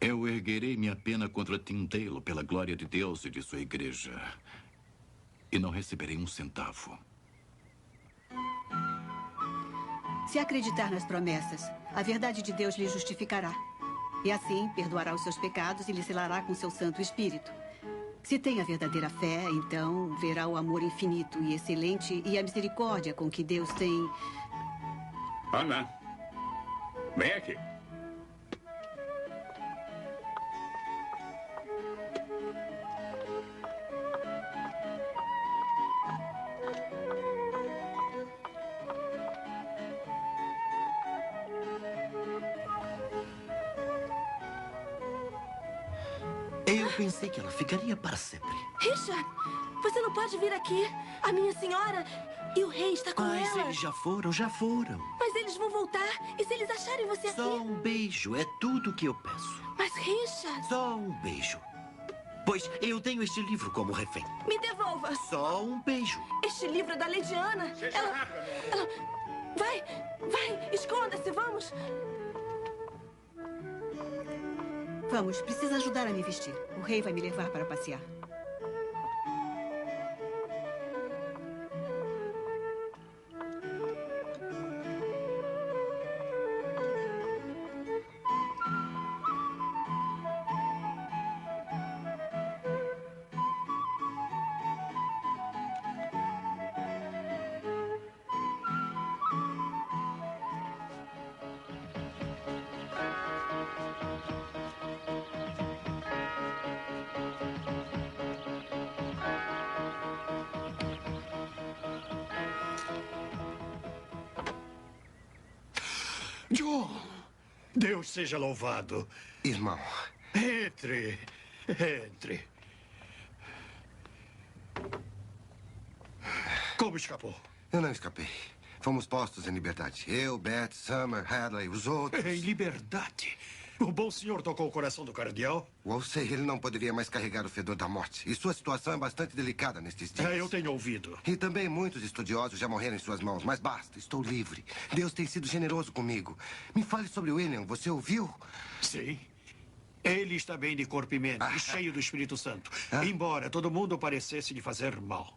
Eu erguerei minha pena contra Tyndale pela glória de Deus e de sua igreja. E não receberei um centavo. Se acreditar nas promessas, a verdade de Deus lhe justificará. E assim perdoará os seus pecados e lhe selará com seu Santo Espírito. Se tem a verdadeira fé, então verá o amor infinito e excelente e a misericórdia com que Deus tem... Ana, vem aqui. Eu pensei que ela ficaria para sempre. Richard, você não pode vir aqui. A minha senhora e o rei está com ela. Mas eles já foram. Mas eles vão voltar. E se eles acharem você aqui? Só um beijo, é tudo que eu peço. Mas, Richard... Só um beijo. Pois eu tenho este livro como refém. Me devolva. Só um beijo. Este livro é da Lady Ana. Ela... Vai, esconda-se, vamos. Vamos, precisa ajudar a me vestir. O rei vai me levar para passear. John, Deus seja louvado. Irmão. Entre. Entre. Como escapou? Eu não escapei. Fomos postos em liberdade. Eu, Beth, Summer, Hadley, os outros. Em liberdade? O bom senhor tocou o coração do cardeal? Ou sei, ele não poderia mais carregar o fedor da morte. E sua situação é bastante delicada nestes dias. Eu tenho ouvido. E também muitos estudiosos já morreram em suas mãos. Mas basta, estou livre. Deus tem sido generoso comigo. Me fale sobre William, você ouviu? Sim. Ele está bem de corpo e mente, e cheio do Espírito Santo. Embora todo mundo parecesse lhe fazer mal.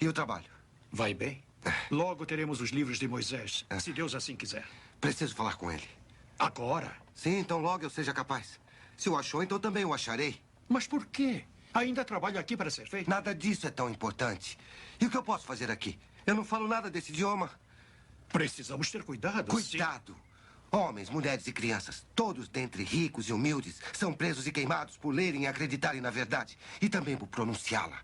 E o trabalho? Vai bem. Logo teremos os livros de Moisés, se Deus assim quiser. Preciso falar com ele. Agora? Sim, então logo eu seja capaz. Se o achou, então também o acharei. Mas por quê? Ainda trabalho aqui para ser feito? Nada disso é tão importante. E o que eu posso fazer aqui? Eu não falo nada desse idioma. Precisamos ter cuidado. Cuidado! Homens, mulheres e crianças, todos dentre ricos e humildes, são presos e queimados por lerem e acreditarem na verdade. E também por pronunciá-la.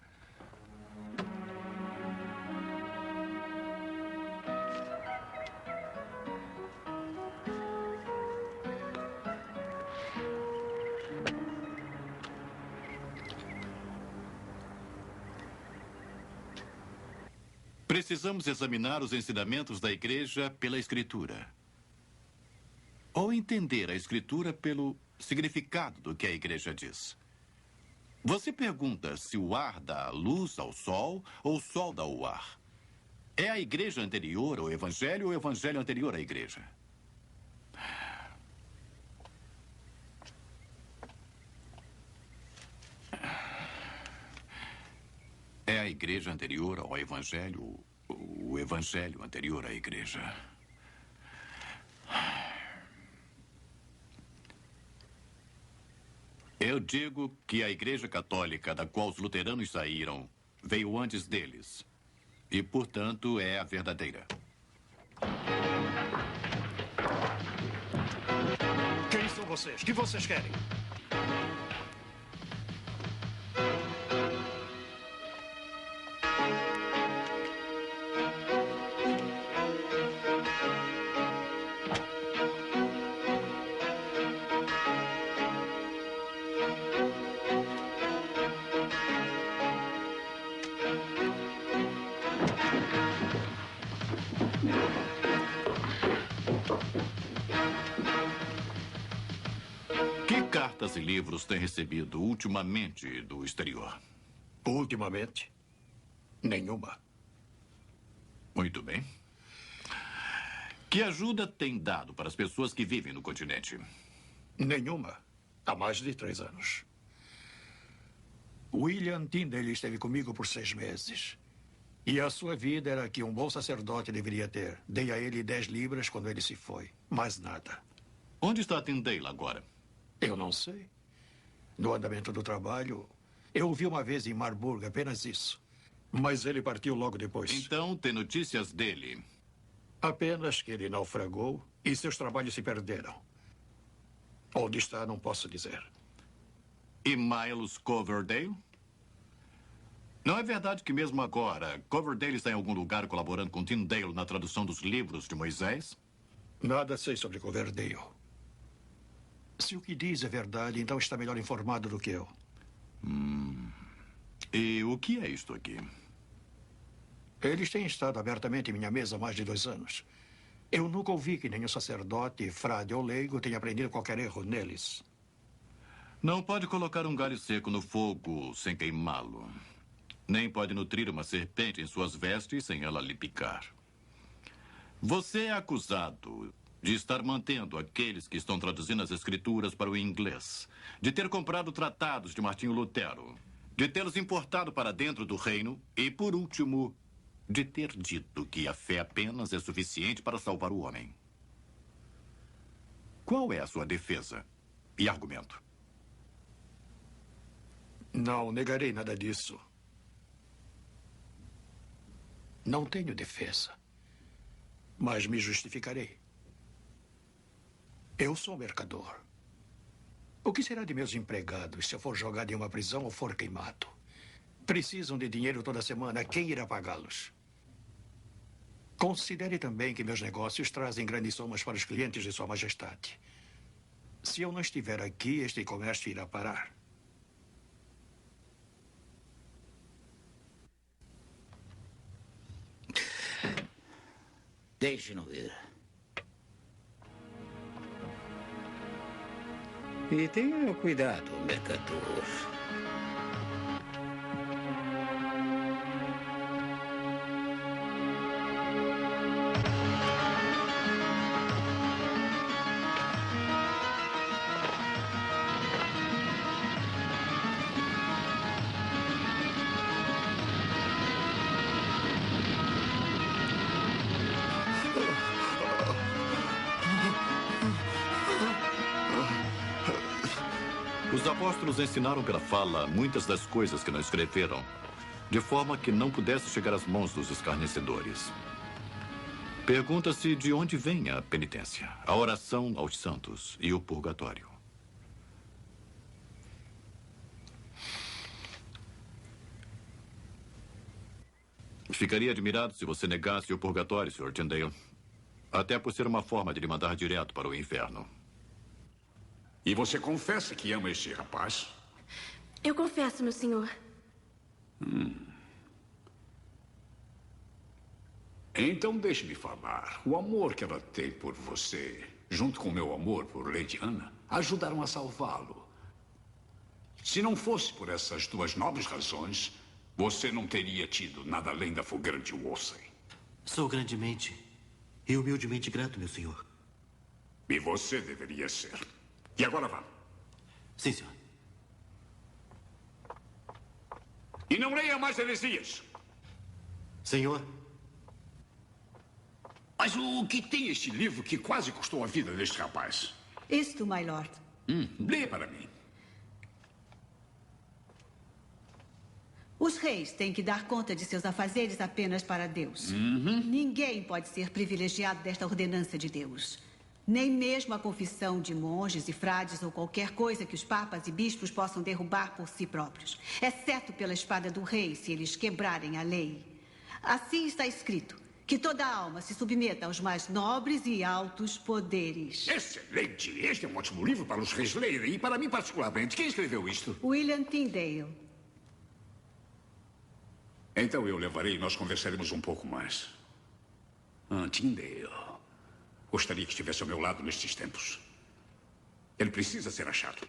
Precisamos examinar os ensinamentos da igreja pela Escritura. Ou entender a Escritura pelo significado do que a igreja diz. Você pergunta se o ar dá luz ao sol ou o sol dá o ar. É a igreja anterior ao evangelho ou o evangelho anterior à igreja? É a igreja anterior ao evangelho, o evangelho anterior à igreja. Eu digo que a igreja católica da qual os luteranos saíram veio antes deles. E, portanto, é a verdadeira. Quem são vocês? O que vocês querem? Que cartas e livros tem recebido ultimamente do exterior? Ultimamente? Nenhuma. Muito bem. Que ajuda tem dado para as pessoas que vivem no continente? Nenhuma. Há mais de 3 anos. William Tyndale esteve comigo por 6 meses. E a sua vida era a que um bom sacerdote deveria ter. Dei a ele 10 libras quando ele se foi. Mais nada. Onde está Tyndale agora? Eu não sei. No andamento do trabalho, eu o vi uma vez em Marburg, apenas isso. Mas ele partiu logo depois. Então, tem notícias dele? Apenas que ele naufragou e seus trabalhos se perderam. Onde está, não posso dizer. E Miles Coverdale? Não é verdade que mesmo agora, Coverdale está em algum lugar colaborando com Tyndale na tradução dos livros de Moisés? Nada sei sobre Coverdale. Se o que diz é verdade, então está melhor informado do que eu. E o que é isto aqui? Eles têm estado abertamente em minha mesa há mais de 2 anos. Eu nunca ouvi que nenhum sacerdote, frade ou leigo tenha aprendido qualquer erro neles. Não pode colocar um galho seco no fogo sem queimá-lo. Nem pode nutrir uma serpente em suas vestes sem ela lhe picar. Você é acusado de estar mantendo aqueles que estão traduzindo as escrituras para o inglês, de ter comprado tratados de Martinho Lutero, de tê-los importado para dentro do reino e, por último, de ter dito que a fé apenas é suficiente para salvar o homem. Qual é a sua defesa e argumento? Não negarei nada disso. Não tenho defesa, mas me justificarei. Eu sou mercador. O que será de meus empregados se eu for jogado em uma prisão ou for queimado? Precisam de dinheiro toda semana. Quem irá pagá-los? Considere também que meus negócios trazem grandes somas para os clientes de Sua Majestade. Se eu não estiver aqui, este comércio irá parar. Deixe-no ir. E tenha cuidado, mercador. Os apóstolos ensinaram pela fala muitas das coisas que não escreveram, de forma que não pudesse chegar às mãos dos escarnecedores. Pergunta-se de onde vem a penitência, a oração aos santos e o purgatório. Ficaria admirado se você negasse o purgatório, Sr. Tyndale. Até por ser uma forma de lhe mandar direto para o inferno. E você confessa que ama este rapaz? Eu confesso, meu senhor. Então deixe-me falar. O amor que ela tem por você, junto com o meu amor por Lady Anna, ajudaram a salvá-lo. Se não fosse por essas duas nobres razões, você não teria tido nada além da fogueira de Wolsey. Sou grandemente e humildemente grato, meu senhor. E você deveria ser. E agora vá. Sim, senhor. E não leia mais heresias. Senhor. Mas o que tem este livro que quase custou a vida deste rapaz? Isto, my lord. Leia para mim. Os reis têm que dar conta de seus afazeres apenas para Deus. Ninguém pode ser privilegiado desta ordenança de Deus. Nem mesmo a confissão de monges e frades ou qualquer coisa que os papas e bispos possam derrubar por si próprios. Exceto pela espada do rei, se eles quebrarem a lei. Assim está escrito, que toda alma se submeta aos mais nobres e altos poderes. Excelente! Este é um ótimo livro para os reis lerem e para mim particularmente. Quem escreveu isto? William Tyndale. Então eu levarei e nós conversaremos um pouco mais. Tyndale. Gostaria que estivesse ao meu lado nestes tempos. Ele precisa ser achado.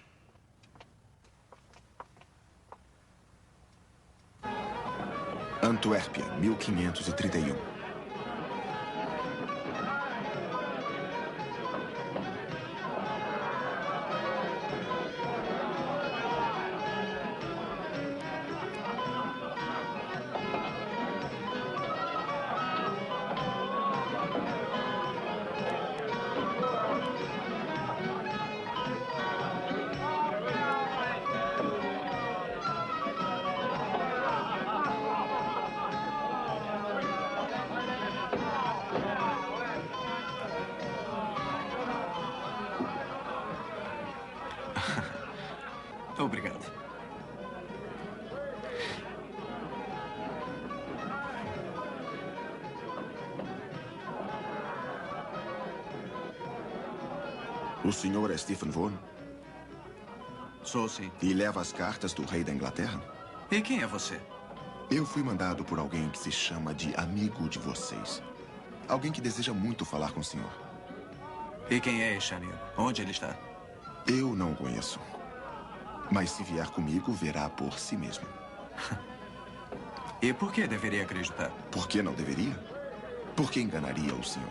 Antuérpia, 1531. Obrigado. O senhor é Stephen Vaughan? Sou, sim. E leva as cartas do rei da Inglaterra? E quem é você? Eu fui mandado por alguém que se chama de amigo de vocês. Alguém que deseja muito falar com o senhor. E quem é este amigo? Onde ele está? Eu não o conheço. Mas se vier comigo, verá por si mesmo. E por que deveria acreditar? Por que não deveria? Por que enganaria o senhor?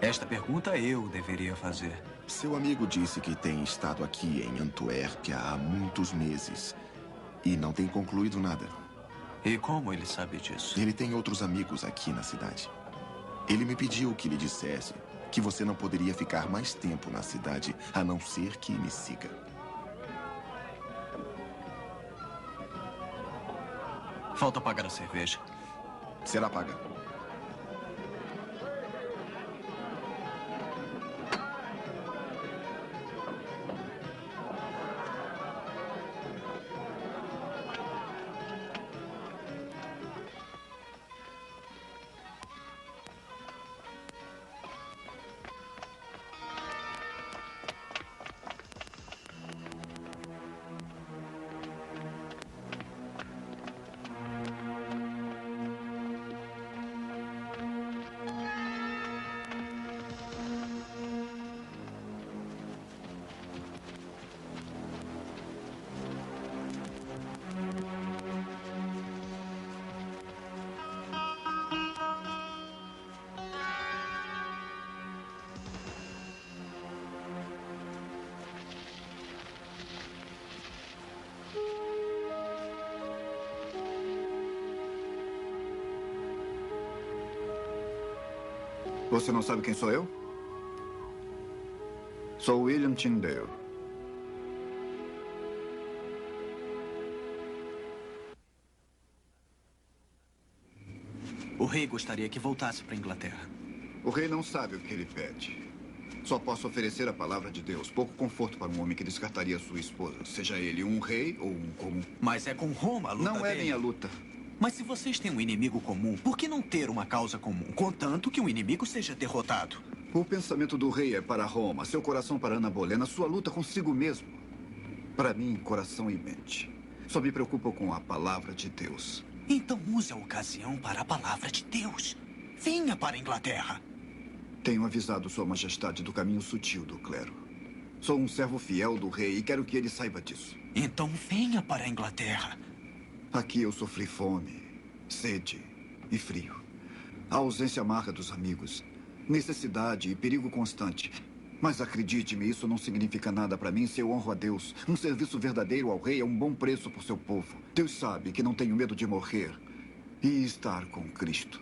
Esta pergunta eu deveria fazer. Seu amigo disse que tem estado aqui em Antuérpia há muitos meses e não tem concluído nada. E como ele sabe disso? Ele tem outros amigos aqui na cidade. Ele me pediu que lhe dissesse que você não poderia ficar mais tempo na cidade, a não ser que me siga. Falta pagar a cerveja. Será paga. Você não sabe quem sou eu? Sou William Tyndale. O rei gostaria que voltasse para a Inglaterra. O rei não sabe o que ele pede. Só posso oferecer a palavra de Deus. Pouco conforto para um homem que descartaria sua esposa, seja ele um rei ou um comum. Mas é com Roma a luta Não é dele. minha luta. Mas se vocês têm um inimigo comum, por que não ter uma causa comum? Contanto que o inimigo seja derrotado. O pensamento do rei é para Roma, seu coração para Ana Bolena, sua luta consigo mesmo. Para mim, coração e mente. Só me preocupo com a palavra de Deus. Então use a ocasião para a palavra de Deus. Venha para a Inglaterra. Tenho avisado Sua Majestade do caminho sutil do clero. Sou um servo fiel do rei e quero que ele saiba disso. Então venha para a Inglaterra. Aqui eu sofri fome, sede e frio. A ausência amarga dos amigos, necessidade e perigo constante. Mas acredite-me, isso não significa nada para mim se eu honro a Deus. Um serviço verdadeiro ao rei é um bom preço por seu povo. Deus sabe que não tenho medo de morrer e estar com Cristo.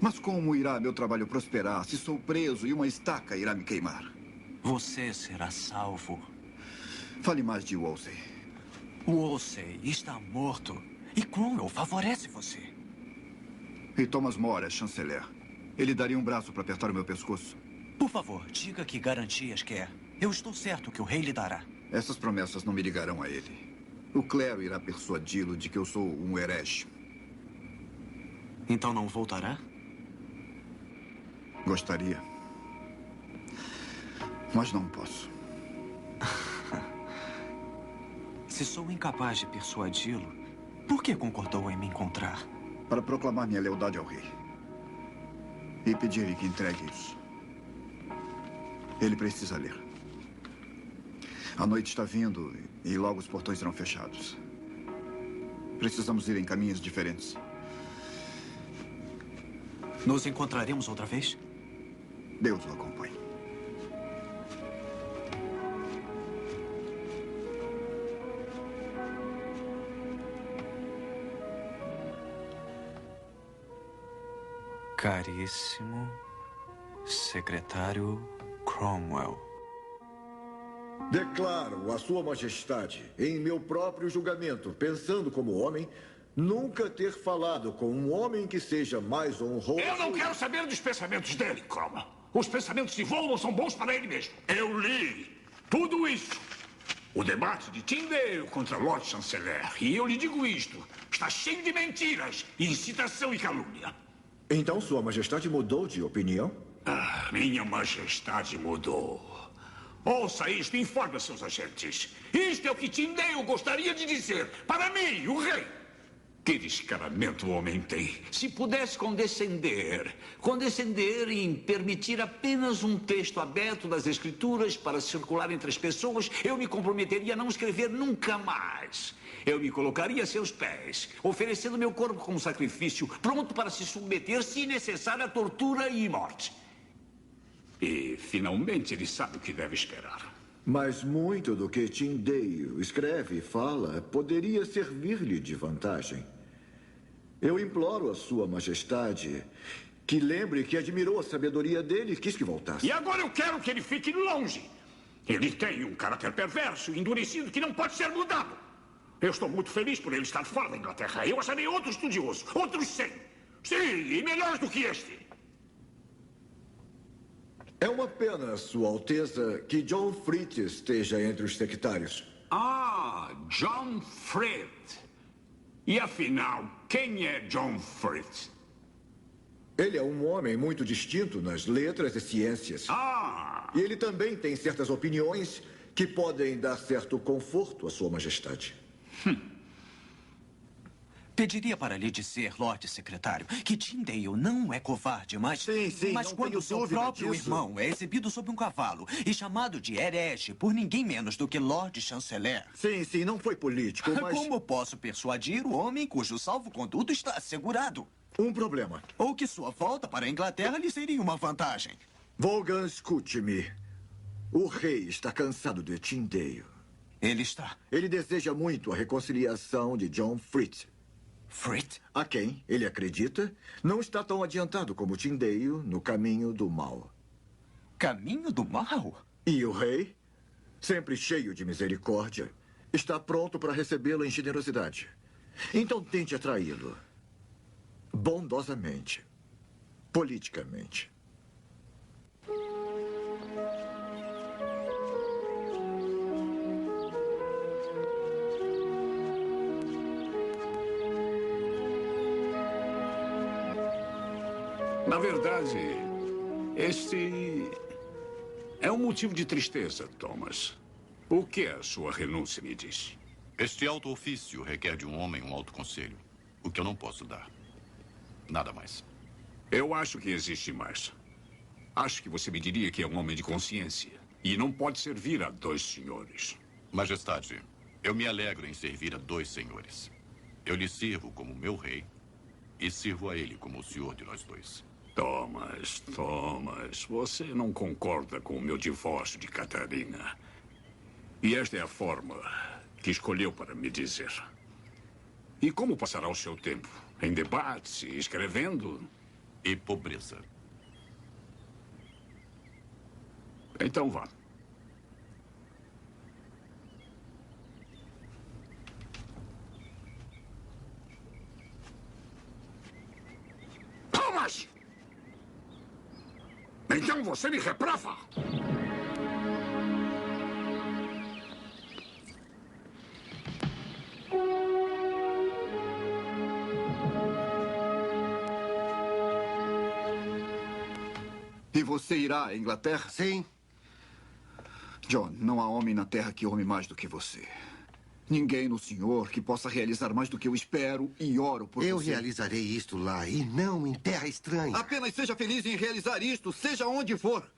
Mas como irá meu trabalho prosperar se sou preso e uma estaca irá me queimar? Você será salvo. Fale mais de Wolsey. Wolsey está morto. E Cromwell favorece você. E Thomas More é chanceler. Ele daria um braço para apertar o meu pescoço. Por favor, diga que garantias quer. Eu estou certo que o rei lhe dará. Essas promessas não me ligarão a ele. O clero irá persuadi-lo de que eu sou um herege. Então não voltará? Gostaria. Mas não posso. Se sou incapaz de persuadi-lo, por que concordou em me encontrar? Para proclamar minha lealdade ao rei. E pedir-lhe que entregue isso. Ele precisa ler. A noite está vindo e logo os portões serão fechados. Precisamos ir em caminhos diferentes. Nos encontraremos outra vez? Deus o acompanhe. Caríssimo secretário Cromwell. Declaro a Sua Majestade, em meu próprio julgamento, pensando como homem, nunca ter falado com um homem que seja mais honroso... Eu não quero saber dos pensamentos dele, Cromwell. Os pensamentos de Volon são bons para ele mesmo. Eu li tudo isso. O debate de Tyndale contra Lord Chanceler. E eu lhe digo isto. Está cheio de mentiras, incitação e calúnia. Então Sua Majestade mudou de opinião? Ah, minha Majestade mudou. Ouça isto e informe a seus agentes. Isto é o que Tyndale gostaria de dizer para mim, o rei. Que descaramento o homem tem. Se pudesse condescender em permitir apenas um texto aberto das Escrituras para circular entre as pessoas, eu me comprometeria a não escrever nunca mais. Eu me colocaria a seus pés, oferecendo meu corpo como sacrifício, pronto para se submeter, se necessário, à tortura e morte. E, finalmente, ele sabe o que deve esperar. Mas muito do que Tyndale escreve e fala poderia servir-lhe de vantagem. Eu imploro a Sua Majestade que lembre que admirou a sabedoria dele e quis que voltasse. E agora eu quero que ele fique longe. Ele tem um caráter perverso e endurecido que não pode ser mudado. Eu estou muito feliz por ele estar fora da Inglaterra. Eu acharei outro estudioso, outros 100. Sim, e melhores do que este. É uma pena, Sua Alteza, que John Fritz esteja entre os sectários. Ah, John Fritz. E afinal, quem é John Fritz? Ele é um homem muito distinto nas letras e ciências. Ah! E ele também tem certas opiniões que podem dar certo conforto à Sua Majestade. Pediria para lhe dizer, Lorde Secretário, que Tyndale não é covarde, mas... Sim, mas não quando tenho seu dúvida próprio disso. irmão é exibido sob um cavalo e chamado de herege por ninguém menos do que Lord Chanceler... Sim, não foi político, mas... Como posso persuadir o homem cujo salvo-conduto está assegurado? Um problema. Ou que sua volta para a Inglaterra lhe seria uma vantagem. Vaughan, escute-me. O rei está cansado de Tyndale. Ele está. Ele deseja muito a reconciliação de John Fritz. Frit? A quem ele acredita, não está tão adiantado como Tindale no caminho do mal. Caminho do mal? E o rei, sempre cheio de misericórdia, está pronto para recebê-lo em generosidade. Então tente atraí-lo. Bondosamente. Politicamente. Na verdade, este é um motivo de tristeza, Thomas. O que a sua renúncia me diz? Este alto ofício requer de um homem um alto conselho, o que eu não posso dar. Nada mais. Eu acho que existe mais. Acho que você me diria que é um homem de consciência e não pode servir a 2 senhores. Majestade, eu me alegro em servir a 2 senhores. Eu lhe sirvo como meu rei e sirvo a ele como o senhor de nós 2. Thomas, você não concorda com o meu divórcio de Catarina. E esta é a forma que escolheu para me dizer. E como passará o seu tempo? Em debates e escrevendo? E pobreza. Então vá. Thomas! Então você me reprova? E você irá à Inglaterra? Sim. John, não há homem na Terra que ame mais do que você. Ninguém no Senhor que possa realizar mais do que eu espero e oro por você. Eu realizarei isto lá e não em terra estranha. Apenas seja feliz em realizar isto, seja onde for.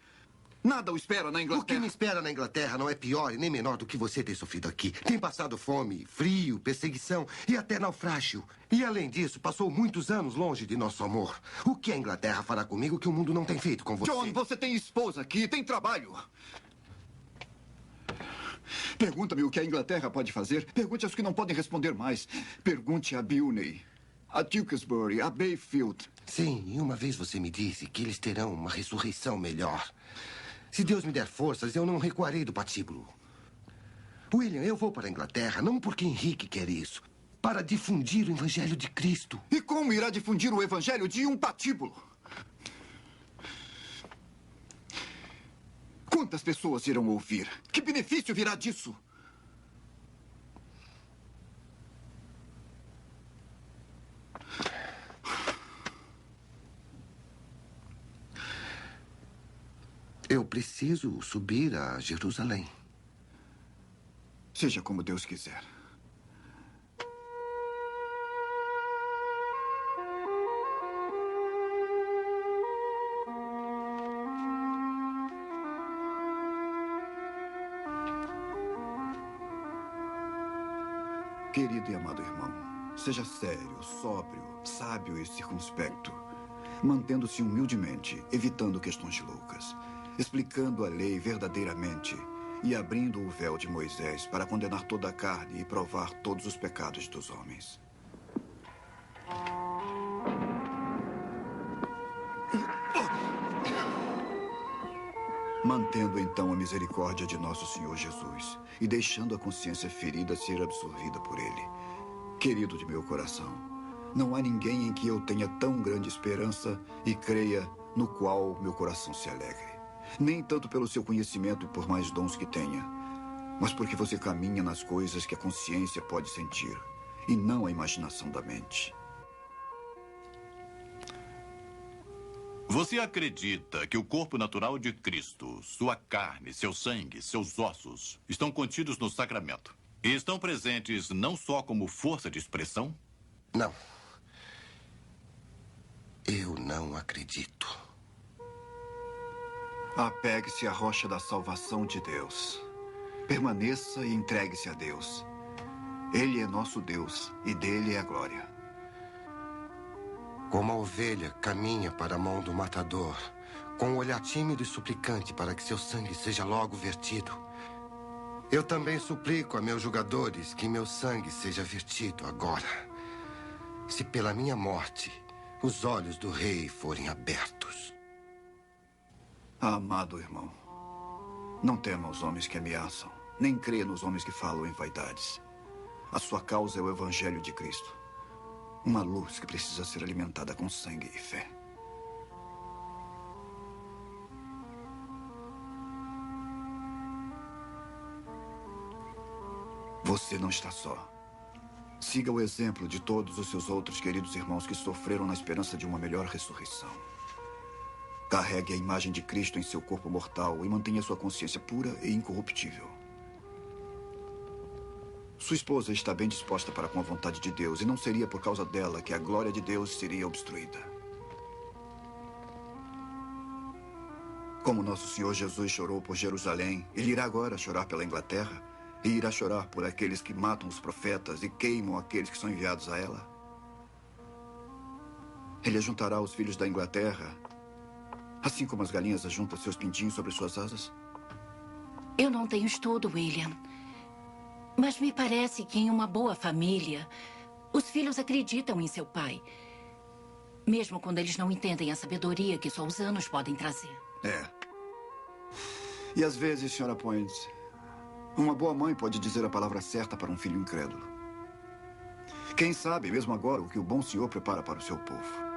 Nada o espera na Inglaterra. O que me espera na Inglaterra não é pior e nem menor do que você tem sofrido aqui. Tem passado fome, frio, perseguição e até naufrágio. E além disso, passou muitos anos longe de nosso amor. O que a Inglaterra fará comigo que o mundo não tem feito com você? John, você tem esposa aqui, tem trabalho. Pergunta-me o que a Inglaterra pode fazer. Pergunte aos que não podem responder mais. Pergunte a Bilney, a Tewkesbury, a Bayfield. Sim, e uma vez você me disse que eles terão uma ressurreição melhor. Se Deus me der forças, eu não recuarei do patíbulo. William, eu vou para a Inglaterra, não porque Henrique quer isso, para difundir o Evangelho de Cristo. E como irá difundir o Evangelho de um patíbulo? Quantas pessoas irão ouvir? Que benefício virá disso? Eu preciso subir a Jerusalém. Seja como Deus quiser. Querido e amado irmão, seja sério, sóbrio, sábio e circunspecto, mantendo-se humildemente, evitando questões loucas, explicando a lei verdadeiramente e abrindo o véu de Moisés para condenar toda a carne e provar todos os pecados dos homens. Mantendo então a misericórdia de nosso Senhor Jesus e deixando a consciência ferida ser absorvida por Ele. Querido de meu coração, não há ninguém em que eu tenha tão grande esperança e creia, no qual meu coração se alegre. Nem tanto pelo seu conhecimento e por mais dons que tenha, mas porque você caminha nas coisas que a consciência pode sentir e não a imaginação da mente. Você acredita que o corpo natural de Cristo, sua carne, seu sangue, seus ossos, estão contidos no sacramento? E estão presentes não só como força de expressão? Não. Eu não acredito. Apegue-se à rocha da salvação de Deus. Permaneça e entregue-se a Deus. Ele é nosso Deus e dele é a glória. Como a ovelha caminha para a mão do matador, com um olhar tímido e suplicante para que seu sangue seja logo vertido, eu também suplico a meus jogadores que meu sangue seja vertido agora. se pela minha morte os olhos do rei forem abertos. Amado irmão, não tema os homens que ameaçam, nem crê nos homens que falam em vaidades. A sua causa é o Evangelho de Cristo. Uma luz que precisa ser alimentada com sangue e fé. Você não está só. Siga o exemplo de todos os seus outros queridos irmãos que sofreram na esperança de uma melhor ressurreição. Carregue a imagem de Cristo em seu corpo mortal e mantenha sua consciência pura e incorruptível. Sua esposa está bem disposta para com a vontade de Deus e não seria por causa dela que a glória de Deus seria obstruída. Como nosso Senhor Jesus chorou por Jerusalém, ele irá agora chorar pela Inglaterra e irá chorar por aqueles que matam os profetas e queimam aqueles que são enviados a ela. Ele ajuntará os filhos da Inglaterra, assim como as galinhas ajuntam seus pintinhos sobre suas asas. Eu não tenho estudo, William. Mas me parece que em uma boa família, os filhos acreditam em seu pai. Mesmo quando eles não entendem a sabedoria que só os anos podem trazer. É. E às vezes, Sra. Point, uma boa mãe pode dizer a palavra certa para um filho incrédulo. Quem sabe, mesmo agora, o que o bom Senhor prepara para o seu povo.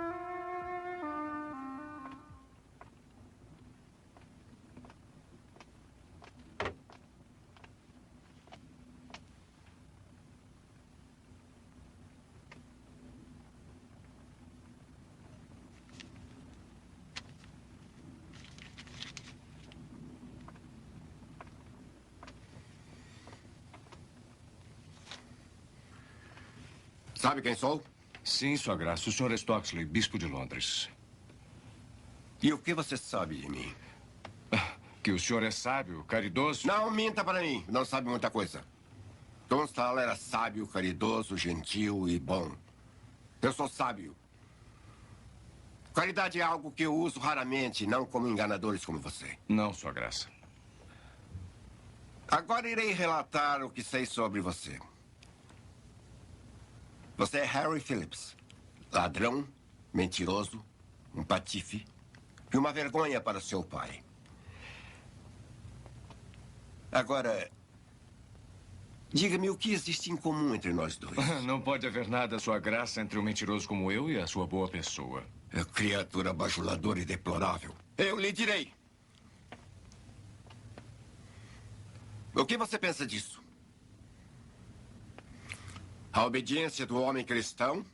Sabe quem sou? Sim, Sua Graça. O Sr. Stocksley, bispo de Londres. E o que você sabe de mim? Que o senhor é sábio, caridoso... Não minta para mim. Não sabe muita coisa. Tunstall era sábio, caridoso, gentil e bom. Eu sou sábio. Caridade é algo que eu uso raramente, não como enganadores como você. Não, Sua Graça. Agora irei relatar o que sei sobre você. Você é Harry Phillips. Ladrão, mentiroso, um patife e uma vergonha para seu pai. Agora, diga-me o que existe em comum entre nós dois. Não pode haver nada, Sua Graça, entre um mentiroso como eu e a sua boa pessoa. É criatura bajuladora e deplorável. Eu lhe direi. O que você pensa disso? A obediência do homem cristão,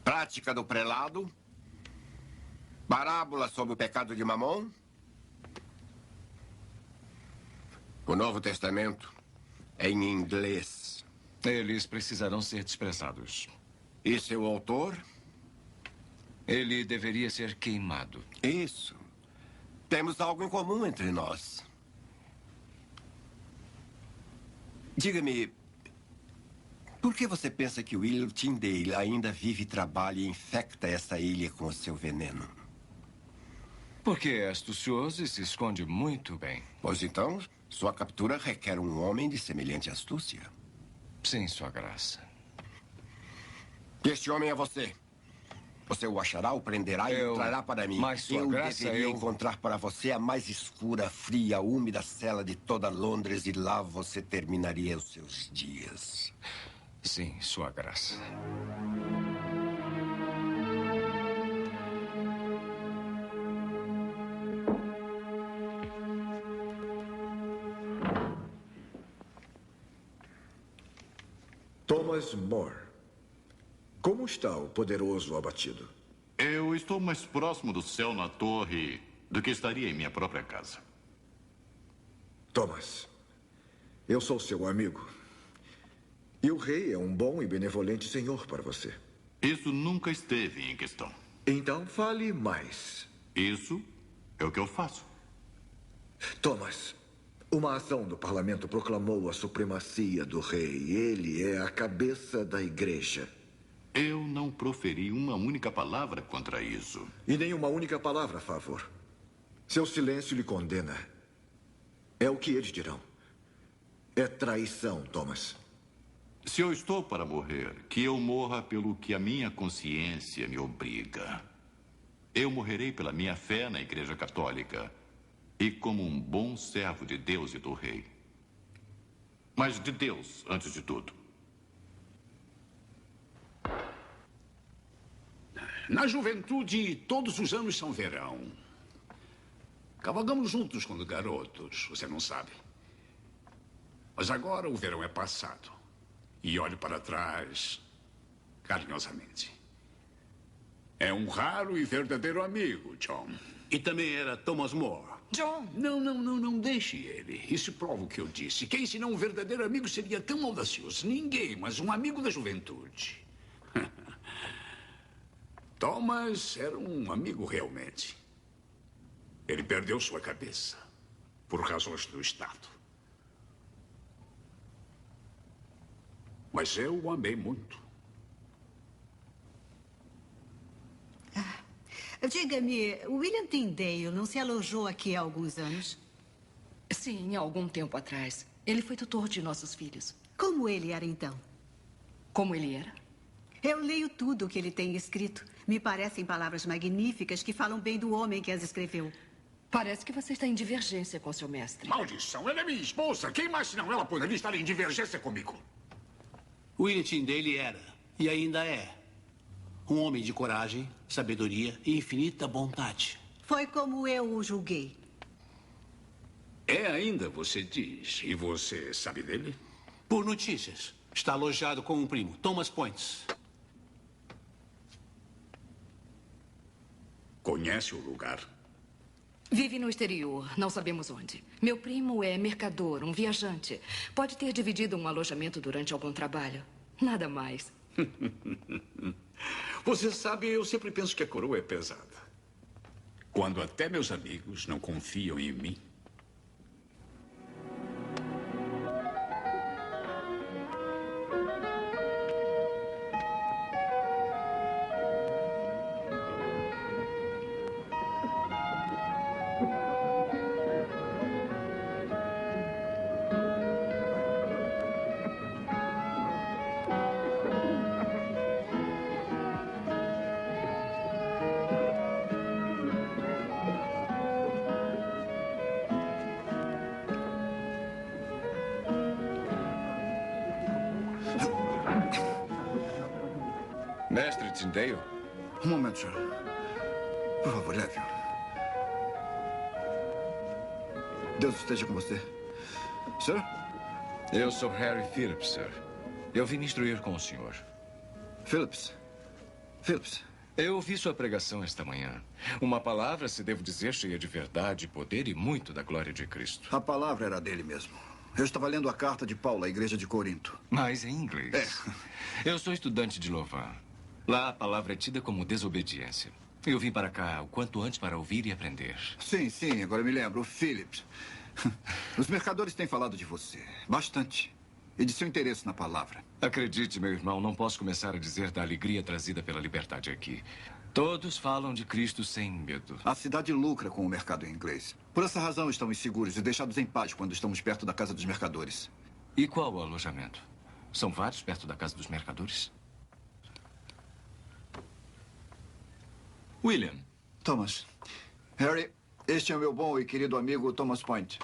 prática do prelado, parábola sobre o pecado de Mamon, o Novo Testamento é em inglês. Eles precisarão ser desprezados. E seu autor? Ele deveria ser queimado. Isso. Temos algo em comum entre nós. Diga-me, por que você pensa que William Tyndale ainda vive, trabalha e infecta essa ilha com o seu veneno? Porque é astucioso e se esconde muito bem. Pois então, sua captura requer um homem de semelhante astúcia. Sim, Sua Graça. Este homem é você. Você o achará, o prenderá e o trará para mim. Mas, Sua Graça, deveria encontrar para você a mais escura, fria, úmida cela de toda Londres e lá você terminaria os seus dias. Sim, Sua Graça. Thomas More. Como está o poderoso abatido? Eu estou mais próximo do céu na torre do que estaria em minha própria casa. Thomas, eu sou seu amigo. E o rei é um bom e benevolente senhor para você. Isso nunca esteve em questão. Então fale mais. Isso é o que eu faço. Thomas, uma ação do parlamento proclamou a supremacia do rei. Ele é a cabeça da igreja. Eu não proferi uma única palavra contra isso. E nem uma única palavra a favor. Seu silêncio lhe condena. É o que eles dirão. É traição, Thomas. Se eu estou para morrer, que eu morra pelo que a minha consciência me obriga. Eu morrerei pela minha fé na Igreja Católica e como um bom servo de Deus e do Rei. Mas de Deus, antes de tudo. Na juventude, todos os anos são verão. Cavalgamos juntos quando garotos, você não sabe. Mas agora o verão é passado. E olho para trás carinhosamente. É um raro e verdadeiro amigo, John. E também era Thomas More. John! Não deixe ele. Isso prova o que eu disse. Quem, senão um verdadeiro amigo, seria tão audacioso? Ninguém, mas um amigo da juventude. Thomas era um amigo realmente. Ele perdeu sua cabeça por razões do Estado. Mas eu o amei muito. Diga-me, William Tyndale não se alojou aqui há alguns anos? Sim, há algum tempo atrás. Ele foi tutor de nossos filhos. Como ele era, então? Como ele era? Eu leio tudo o que ele tem escrito. Me parecem palavras magníficas que falam bem do homem que as escreveu. Parece que você está em divergência com seu mestre. Maldição, ela é minha esposa. Quem mais senão ela poderia estar em divergência comigo? William Tyndale era, e ainda é, um homem de coragem, sabedoria e infinita bondade. Foi como eu o julguei. É ainda, você diz. E você sabe dele? Por notícias. Está alojado com um primo, Thomas Points. Conhece o lugar? Vive no exterior, não sabemos onde. Meu primo é mercador, um viajante. Pode ter dividido um alojamento durante algum trabalho. Nada mais. Você sabe, eu sempre penso que a coroa é pesada. Quando até meus amigos não confiam em mim. Mestre Tyndale? Um momento, senhor. Por favor, leve-o. Deus esteja com você. Sir? Eu sou Harry Phillips, sir. Eu vim me instruir com o senhor. Phillips? Phillips? Eu ouvi sua pregação esta manhã. Uma palavra, se devo dizer, cheia de verdade, poder e muito da glória de Cristo. A palavra era dele mesmo. Eu estava lendo a carta de Paulo à igreja de Corinto. Mas em inglês. É. Eu sou estudante de Louvain. Lá a palavra é tida como desobediência. Eu vim para cá o quanto antes para ouvir e aprender. Sim, agora me lembro. O Phillips. Os mercadores têm falado de você. Bastante. E de seu interesse na palavra. Acredite, meu irmão, não posso começar a dizer da alegria trazida pela liberdade aqui. Todos falam de Cristo sem medo. A cidade lucra com o mercado inglês. Por essa razão estão inseguros e deixados em paz quando estamos perto da casa dos mercadores. E qual o alojamento? São vários perto da casa dos mercadores? William. Thomas. Harry, este é o meu bom e querido amigo Thomas Point.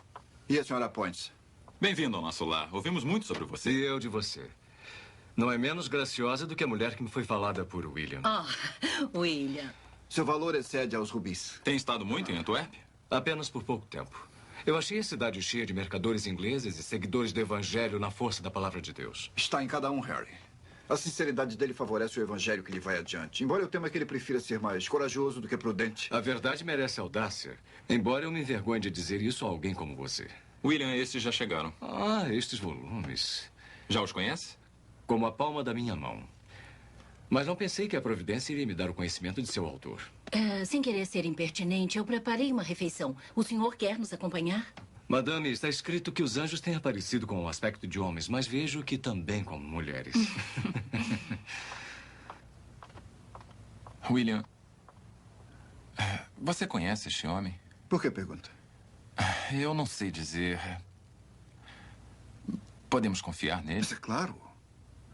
E a senhora Points. Bem-vindo ao nosso lar. Ouvimos muito sobre você. E eu de você. Não é menos graciosa do que a mulher que me foi falada por William. William. Seu valor excede aos rubis. Tem estado muito em Antuérpia? Apenas por pouco tempo. Eu achei a cidade cheia de mercadores ingleses e seguidores do evangelho na força da palavra de Deus. Está em cada um, Harry. A sinceridade dele favorece o evangelho que lhe vai adiante. Embora eu tema que ele prefira ser mais corajoso do que prudente. A verdade merece audácia. Embora eu me envergonhe de dizer isso a alguém como você. William, estes já chegaram. Estes volumes. Já os conhece? Como a palma da minha mão. Mas não pensei que a providência iria me dar o conhecimento de seu autor. Sem querer ser impertinente, eu preparei uma refeição. O senhor quer nos acompanhar? Madame, está escrito que os anjos têm aparecido com o aspecto de homens, mas vejo que também como mulheres. William, você conhece este homem? Por que pergunta? Eu não sei dizer. Podemos confiar nele? Mas é claro.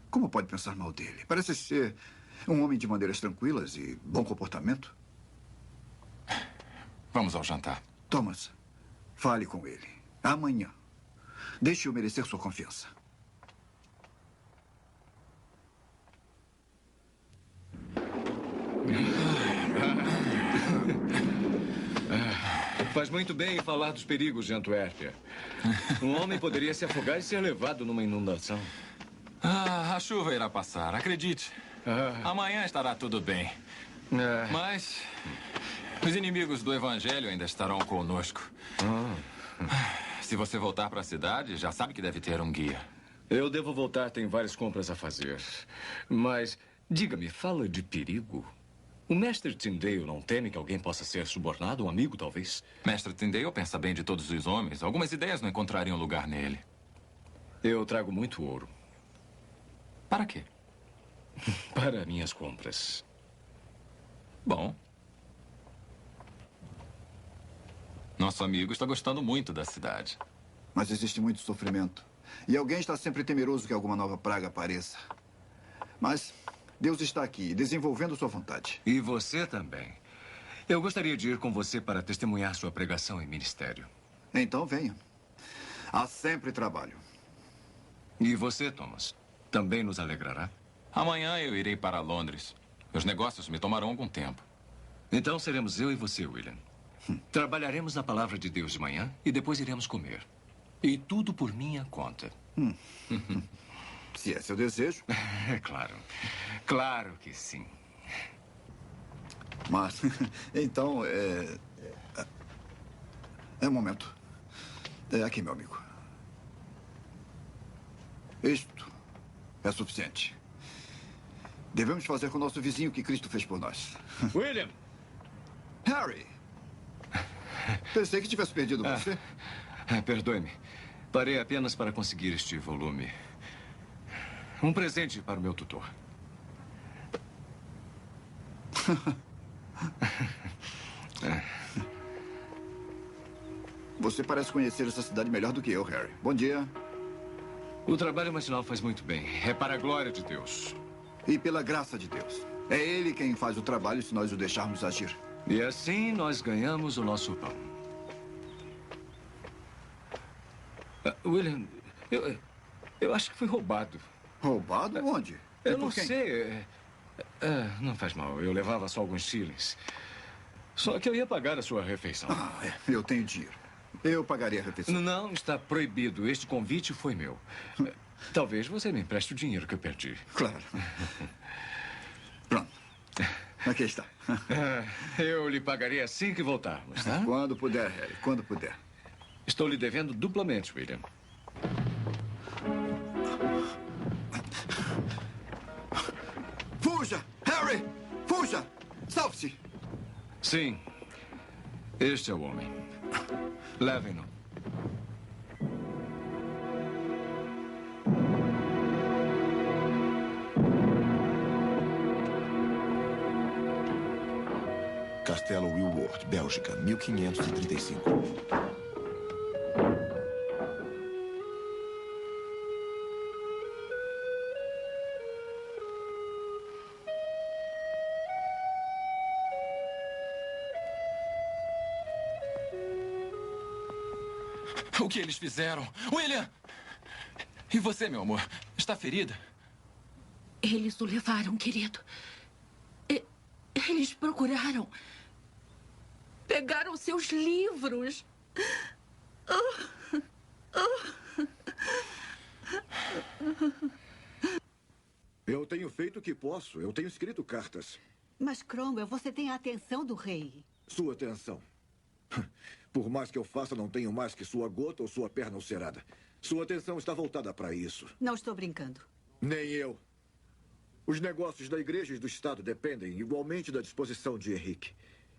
Como pode pensar mal dele? Parece ser um homem de maneiras tranquilas e bom comportamento. Vamos ao jantar. Thomas, fale com ele. Amanhã. Deixe-o merecer sua confiança. Faz muito bem falar dos perigos de Antuérpia. Um homem poderia se afogar e ser levado numa inundação. A chuva irá passar, acredite. Amanhã estará tudo bem. Mas os inimigos do Evangelho ainda estarão conosco. Se você voltar para a cidade, já sabe que deve ter um guia. Eu devo voltar, tenho várias compras a fazer. Mas, diga-me, fala de perigo? O mestre Tyndale não teme que alguém possa ser subornado? Um amigo, talvez? Mestre Tyndale pensa bem de todos os homens. Algumas ideias não encontrariam lugar nele. Eu trago muito ouro. Para quê? Para minhas compras. Bom. Nosso amigo está gostando muito da cidade. Mas existe muito sofrimento. E alguém está sempre temeroso que alguma nova praga apareça. Mas Deus está aqui, desenvolvendo sua vontade. E você também. Eu gostaria de ir com você para testemunhar sua pregação e ministério. Então venha. Há sempre trabalho. E você, Thomas, também nos alegrará? Amanhã eu irei para Londres. Os negócios me tomarão algum tempo. Então seremos eu e você, William. Trabalharemos na palavra de Deus de manhã e depois iremos comer. E tudo por minha conta. Se é seu desejo. É claro. Claro que sim. Mas, então, é um momento. Aqui, meu amigo. Isto é suficiente. Devemos fazer com o nosso vizinho o que Cristo fez por nós. William! Harry! Pensei que tivesse perdido você. Perdoe-me. Parei apenas para conseguir este volume. Um presente para o meu tutor. Você parece conhecer essa cidade melhor do que eu, Harry. Bom dia. O trabalho matinal faz muito bem. É para a glória de Deus. E pela graça de Deus. É Ele quem faz o trabalho se nós o deixarmos agir. E assim nós ganhamos o nosso pão. William, eu acho que fui roubado. Roubado? Onde? Eu não sei. Não faz mal. Eu levava só alguns shillings. Só que eu ia pagar a sua refeição. Eu tenho dinheiro. Eu pagaria a refeição. Não, está proibido. Este convite foi meu. Talvez você me empreste o dinheiro que eu perdi. Claro. Pronto. Aqui está. Eu lhe pagarei assim que voltarmos, tá? Quando puder, Harry. Quando puder. Estou lhe devendo duplamente, William. Fuja! Harry! Fuja! Salve-se! Sim. Este é o homem. Levem-no. Castelo Wilworth, Bélgica, 1535. O que eles fizeram? William! E você, meu amor? Está ferida? Eles o levaram, querido. Eles procuraram. Pegaram seus livros. Eu tenho feito o que posso. Eu tenho escrito cartas. Mas, Cromwell, você tem a atenção do rei. Sua atenção. Por mais que eu faça, não tenho mais que sua gota ou sua perna ulcerada. Sua atenção está voltada para isso. Não estou brincando. Nem eu. Os negócios da igreja e do Estado dependem igualmente da disposição de Henrique.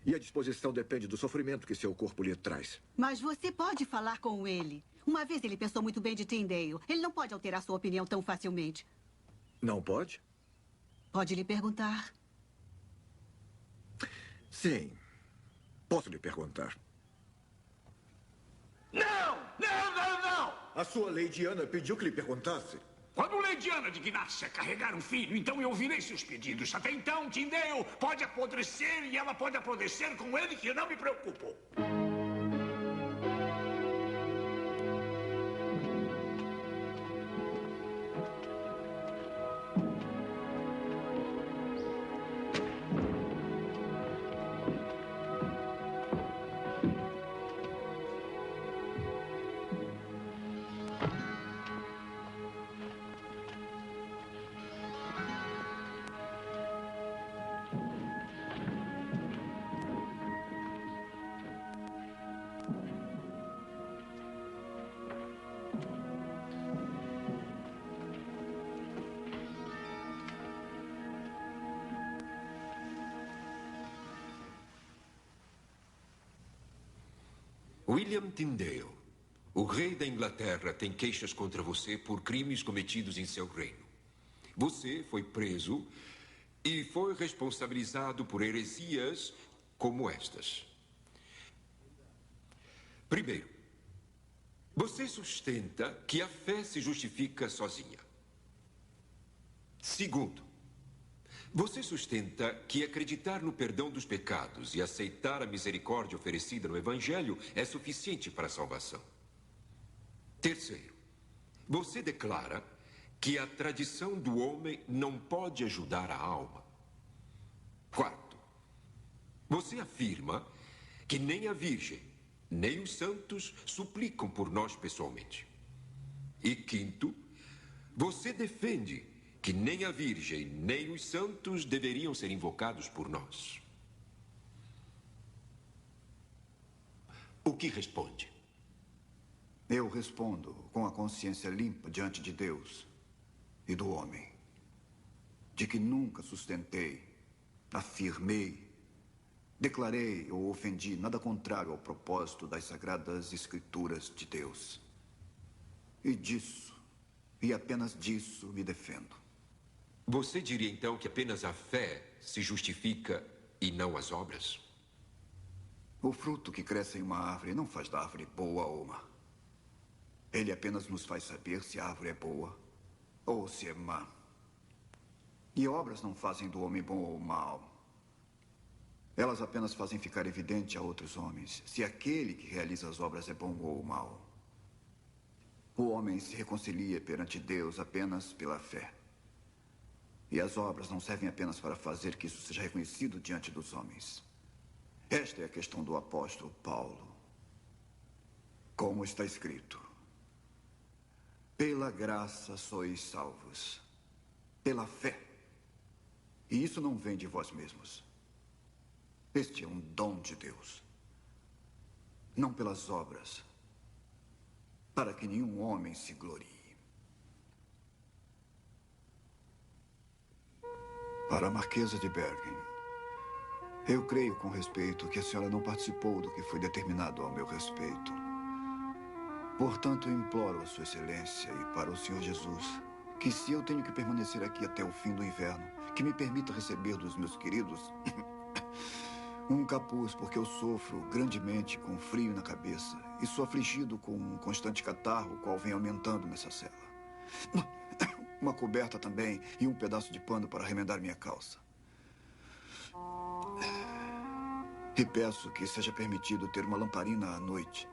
E a disposição depende do sofrimento que seu corpo lhe traz. Mas você pode falar com ele. Uma vez ele pensou muito bem de Tyndale. Ele não pode alterar sua opinião tão facilmente. Não pode? Pode lhe perguntar. Sim. Posso lhe perguntar? Não! Não, não, não! A sua Lady Ana pediu que lhe perguntasse. Quando Lady Ana dignar-se a carregar um filho, então eu ouvirei seus pedidos. Até então, Tyndale pode apodrecer e ela pode apodrecer com ele, que eu não me preocupo. William Tyndale, o rei da Inglaterra tem queixas contra você por crimes cometidos em seu reino. Você foi preso e foi responsabilizado por heresias como estas. Primeiro, você sustenta que a fé se justifica sozinha. Segundo, você sustenta que acreditar no perdão dos pecados e aceitar a misericórdia oferecida no Evangelho é suficiente para a salvação. Terceiro, você declara que a tradição do homem não pode ajudar a alma. Quarto, você afirma que nem a Virgem, nem os santos suplicam por nós pessoalmente. E quinto, você defende que nem a Virgem, nem os santos deveriam ser invocados por nós. O que responde? Eu respondo com a consciência limpa diante de Deus e do homem, de que nunca sustentei, afirmei, declarei ou ofendi nada contrário ao propósito das Sagradas Escrituras de Deus. E disso, e apenas disso, me defendo. Você diria então que apenas a fé se justifica e não as obras? O fruto que cresce em uma árvore não faz da árvore boa ou má. Ele apenas nos faz saber se a árvore é boa ou se é má. E obras não fazem do homem bom ou mau. Elas apenas fazem ficar evidente a outros homens se aquele que realiza as obras é bom ou mau. O homem se reconcilia perante Deus apenas pela fé. E as obras não servem apenas para fazer que isso seja reconhecido diante dos homens. Esta é a questão do apóstolo Paulo. Como está escrito: pela graça sois salvos, pela fé. E isso não vem de vós mesmos. Este é um dom de Deus. Não pelas obras, para que nenhum homem se glorie. Para a Marquesa de Bergen, eu creio com respeito que a senhora não participou do que foi determinado ao meu respeito. Portanto, eu imploro a Sua Excelência e para o Senhor Jesus que, se eu tenho que permanecer aqui até o fim do inverno, que me permita receber dos meus queridos um capuz, porque eu sofro grandemente com frio na cabeça e sou afligido com um constante catarro, o qual vem aumentando nessa cela. Uma coberta também e um pedaço de pano para remendar minha calça. E peço que seja permitido ter uma lamparina à noite.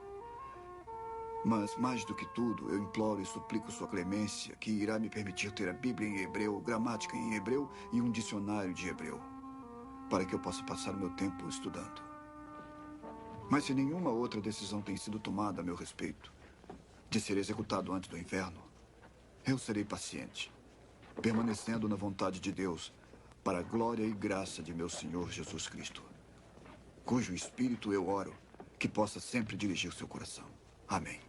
Mas, mais do que tudo, eu imploro e suplico Sua clemência, que irá me permitir ter a Bíblia em hebreu, gramática em hebreu e um dicionário de hebreu, para que eu possa passar o meu tempo estudando. Mas se nenhuma outra decisão tem sido tomada a meu respeito, de ser executado antes do inverno, eu serei paciente, permanecendo na vontade de Deus, para a glória e graça de meu Senhor Jesus Cristo, cujo espírito eu oro, que possa sempre dirigir seu coração. Amém.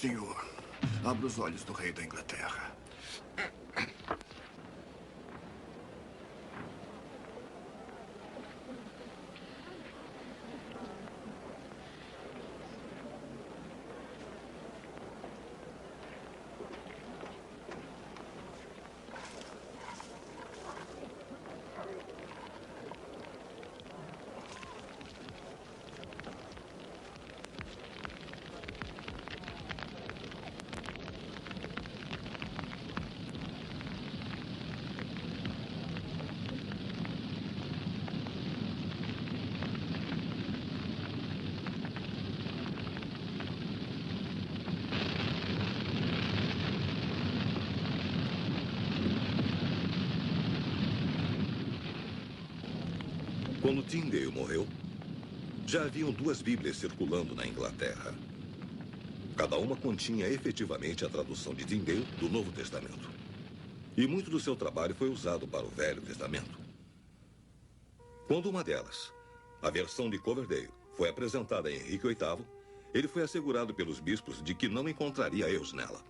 Senhor, abra os olhos do rei da Inglaterra. Quando Tyndale morreu, já haviam 2 Bíblias circulando na Inglaterra. Cada uma continha efetivamente a tradução de Tyndale do Novo Testamento. E muito do seu trabalho foi usado para o Velho Testamento. Quando uma delas, a versão de Coverdale, foi apresentada a Henrique VIII, ele foi assegurado pelos bispos de que não encontraria erros nela.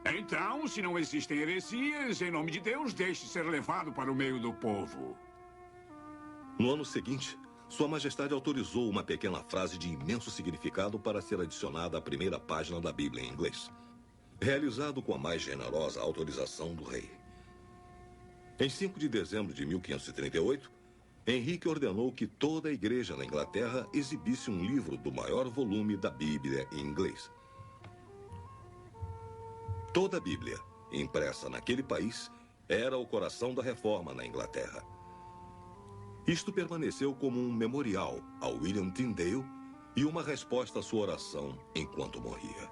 Então, se não existem heresias, em nome de Deus, deixe ser levado para o meio do povo. No ano seguinte, Sua Majestade autorizou uma pequena frase de imenso significado para ser adicionada à primeira página da Bíblia em inglês, realizado com a mais generosa autorização do rei. Em 5 de dezembro de 1538, Henrique ordenou que toda a igreja na Inglaterra exibisse um livro do maior volume da Bíblia em inglês. Toda a Bíblia, impressa naquele país, era o coração da reforma na Inglaterra. Isto permaneceu como um memorial ao William Tyndale e uma resposta à sua oração enquanto morria.